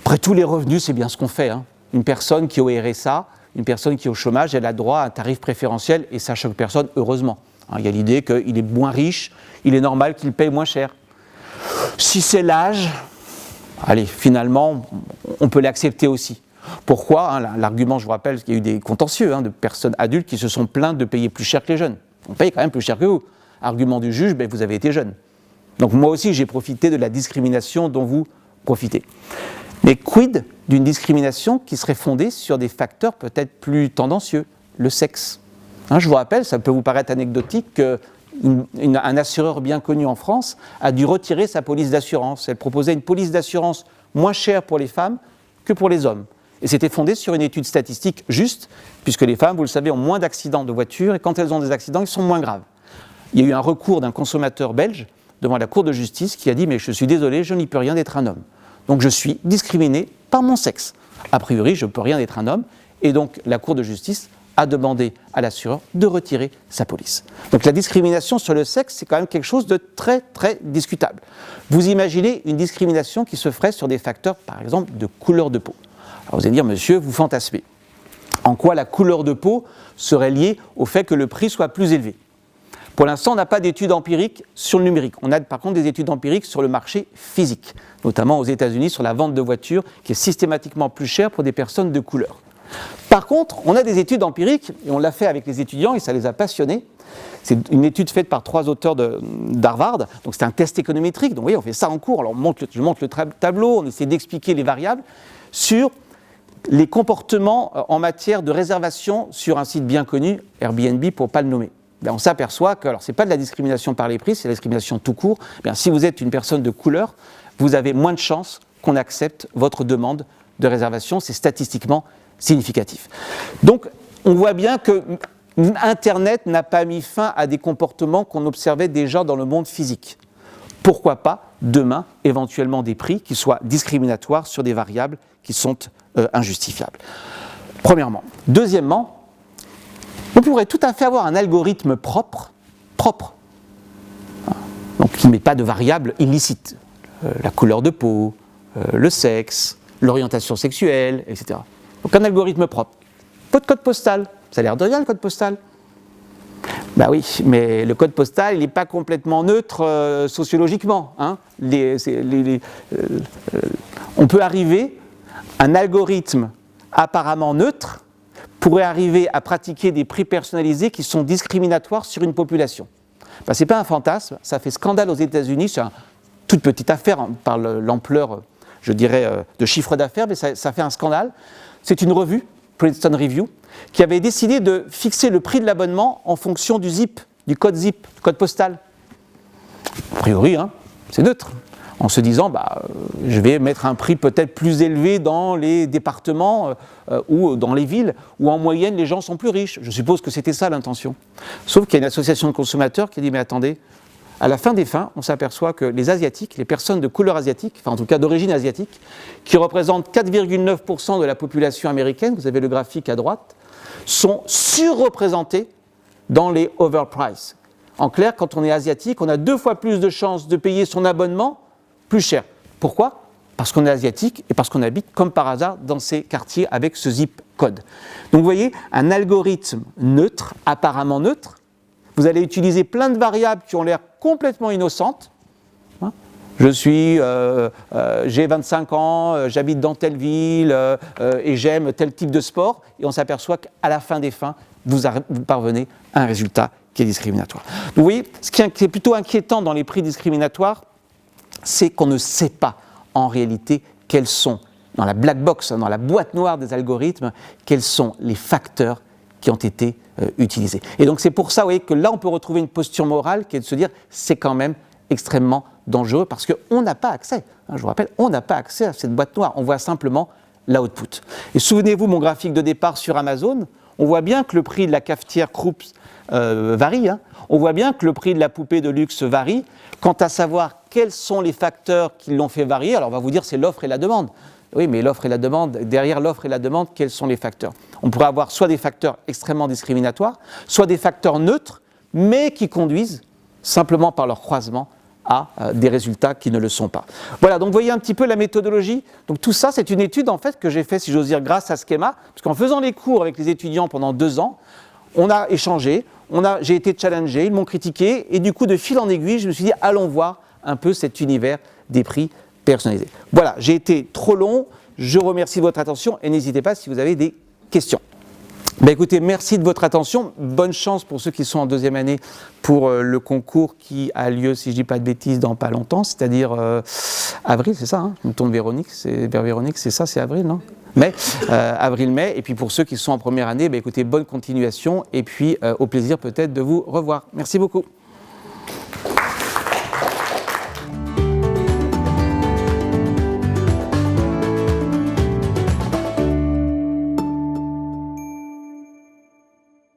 Après tout, les revenus, c'est bien ce qu'on fait, hein. Une personne qui est au RSA, une personne qui est au chômage, elle a droit à un tarif préférentiel, et ça choque personne, heureusement. Il y a l'idée qu'il est moins riche, il est normal qu'il paye moins cher. Si c'est l'âge, allez, finalement, on peut l'accepter aussi. Pourquoi, hein, l'argument, je vous rappelle qu'il y a eu des contentieux, hein, de personnes adultes qui se sont plaintes de payer plus cher que les jeunes. On paye quand même plus cher que vous. Argument du juge, ben, vous avez été jeune. Donc moi aussi, j'ai profité de la discrimination dont vous profitez. Mais quid d'une discrimination qui serait fondée sur des facteurs peut-être plus tendancieux, le sexe. Hein, je vous rappelle, ça peut vous paraître anecdotique, qu'un assureur bien connu en France a dû retirer sa police d'assurance. Elle proposait une police d'assurance moins chère pour les femmes que pour les hommes. Et c'était fondé sur une étude statistique juste, puisque les femmes, vous le savez, ont moins d'accidents de voiture, et quand elles ont des accidents, ils sont moins graves. Il y a eu un recours d'un consommateur belge devant la Cour de justice qui a dit « mais je suis désolé, je n'y peux rien d'être un homme. Donc je suis discriminé par mon sexe. A priori, je ne peux rien d'être un homme. » Et donc la Cour de justice a demandé à l'assureur de retirer sa police. Donc la discrimination sur le sexe, c'est quand même quelque chose de très très discutable. Vous imaginez une discrimination qui se ferait sur des facteurs, par exemple, de couleur de peau. Alors vous allez dire, monsieur, vous fantasmez. En quoi la couleur de peau serait liée au fait que le prix soit plus élevé? Pour l'instant, on n'a pas d'études empiriques sur le numérique. On a par contre des études empiriques sur le marché physique, notamment aux États-Unis sur la vente de voitures qui est systématiquement plus chère pour des personnes de couleur. Par contre, on a des études empiriques, et on l'a fait avec les étudiants et ça les a passionnés. C'est une étude faite par 3 auteurs d'Harvard, donc c'est un test économétrique. Donc vous voyez, on fait ça en cours, alors je montre le tableau, on essaie d'expliquer les variables sur les comportements en matière de réservation sur un site bien connu, Airbnb pour ne pas le nommer. Bien, on s'aperçoit que, alors c'est pas de la discrimination par les prix, c'est la discrimination tout court. Bien, si vous êtes une personne de couleur, vous avez moins de chances qu'on accepte votre demande de réservation, c'est statistiquement significatif. Donc, on voit bien que Internet n'a pas mis fin à des comportements qu'on observait déjà dans le monde physique. Pourquoi pas, demain, éventuellement des prix qui soient discriminatoires sur des variables qui sont injustifiables. Premièrement. Deuxièmement, on pourrait tout à fait avoir un algorithme propre, donc qui ne met pas de variables illicites, la couleur de peau, le sexe, l'orientation sexuelle, etc. Donc un algorithme propre. Votre code postal, ça a l'air de rien le code postal. Ben oui, mais le code postal, il n'est pas complètement neutre sociologiquement. Hein. On peut arriver, un algorithme apparemment neutre pourrait arriver à pratiquer des prix personnalisés qui sont discriminatoires sur une population. Ben, ce n'est pas un fantasme, ça fait scandale aux États-Unis, c'est une toute petite affaire hein, par l'ampleur, je dirais, de chiffre d'affaires, mais ça fait un scandale. C'est une revue, Princeton Review, qui avait décidé de fixer le prix de l'abonnement en fonction du zip, du code postal. A priori, hein, c'est neutre. En se disant, je vais mettre un prix peut-être plus élevé dans les départements ou dans les villes où en moyenne les gens sont plus riches. Je suppose que c'était ça l'intention. Sauf qu'il y a une association de consommateurs qui a dit, mais attendez, à la fin des fins, on s'aperçoit que les Asiatiques, les personnes de couleur asiatique, enfin en tout cas d'origine asiatique, qui représentent 4,9% de la population américaine, vous avez le graphique à droite, sont surreprésentées dans les overprice. En clair, quand on est asiatique, on a 2 fois plus de chances de payer son abonnement plus cher. Pourquoi ? parce qu'on est asiatique et parce qu'on habite comme par hasard dans ces quartiers avec ce zip code. Donc vous voyez, un algorithme neutre, apparemment neutre, vous allez utiliser plein de variables qui ont l'air complètement innocentes. J'ai 25 ans, j'habite dans telle ville et j'aime tel type de sport. Et on s'aperçoit qu'à la fin des fins, vous parvenez à un résultat qui est discriminatoire. Donc, vous voyez, ce qui est plutôt inquiétant dans les prix discriminatoires, c'est qu'on ne sait pas en réalité quels sont, dans la black box, dans la boîte noire des algorithmes, quels sont les facteurs qui ont été utilisés. Et donc c'est pour ça, vous voyez, que là on peut retrouver une posture morale qui est de se dire c'est quand même extrêmement dangereux parce qu'on n'a pas accès, je vous rappelle, on n'a pas accès à cette boîte noire, on voit simplement l'output. Et souvenez-vous mon graphique de départ sur Amazon, on voit bien que le prix de la cafetière Krups varie, on voit bien que le prix de la poupée de luxe varie. Quant à savoir quels sont les facteurs qui l'ont fait varier, alors on va vous dire c'est l'offre et la demande. Oui, mais l'offre et la demande, derrière l'offre et la demande, quels sont les facteurs? On pourrait avoir soit des facteurs extrêmement discriminatoires, soit des facteurs neutres, mais qui conduisent simplement par leur croisement à des résultats qui ne le sont pas. Voilà, donc vous voyez un petit peu la méthodologie. Donc tout ça, c'est une étude en fait que j'ai fait, si j'ose dire, grâce à Schema, parce qu'en faisant les cours avec les étudiants pendant 2 ans, on a échangé, j'ai été challengé, ils m'ont critiqué, et du coup, de fil en aiguille, je me suis dit, allons voir un peu cet univers des prix personnalisés. Voilà, j'ai été trop long, je remercie de votre attention, et n'hésitez pas si vous avez des questions. Ben écoutez, merci de votre attention. Bonne chance pour ceux qui sont en 2e année pour le concours qui a lieu, si je ne dis pas de bêtises, dans pas longtemps, c'est-à-dire avril, c'est ça, je me tourne Véronique, vers Véronique, c'est ça, c'est avril, non? Mai, avril-mai. Et puis pour ceux qui sont en première année, ben écoutez, bonne continuation et puis au plaisir peut-être de vous revoir. Merci beaucoup.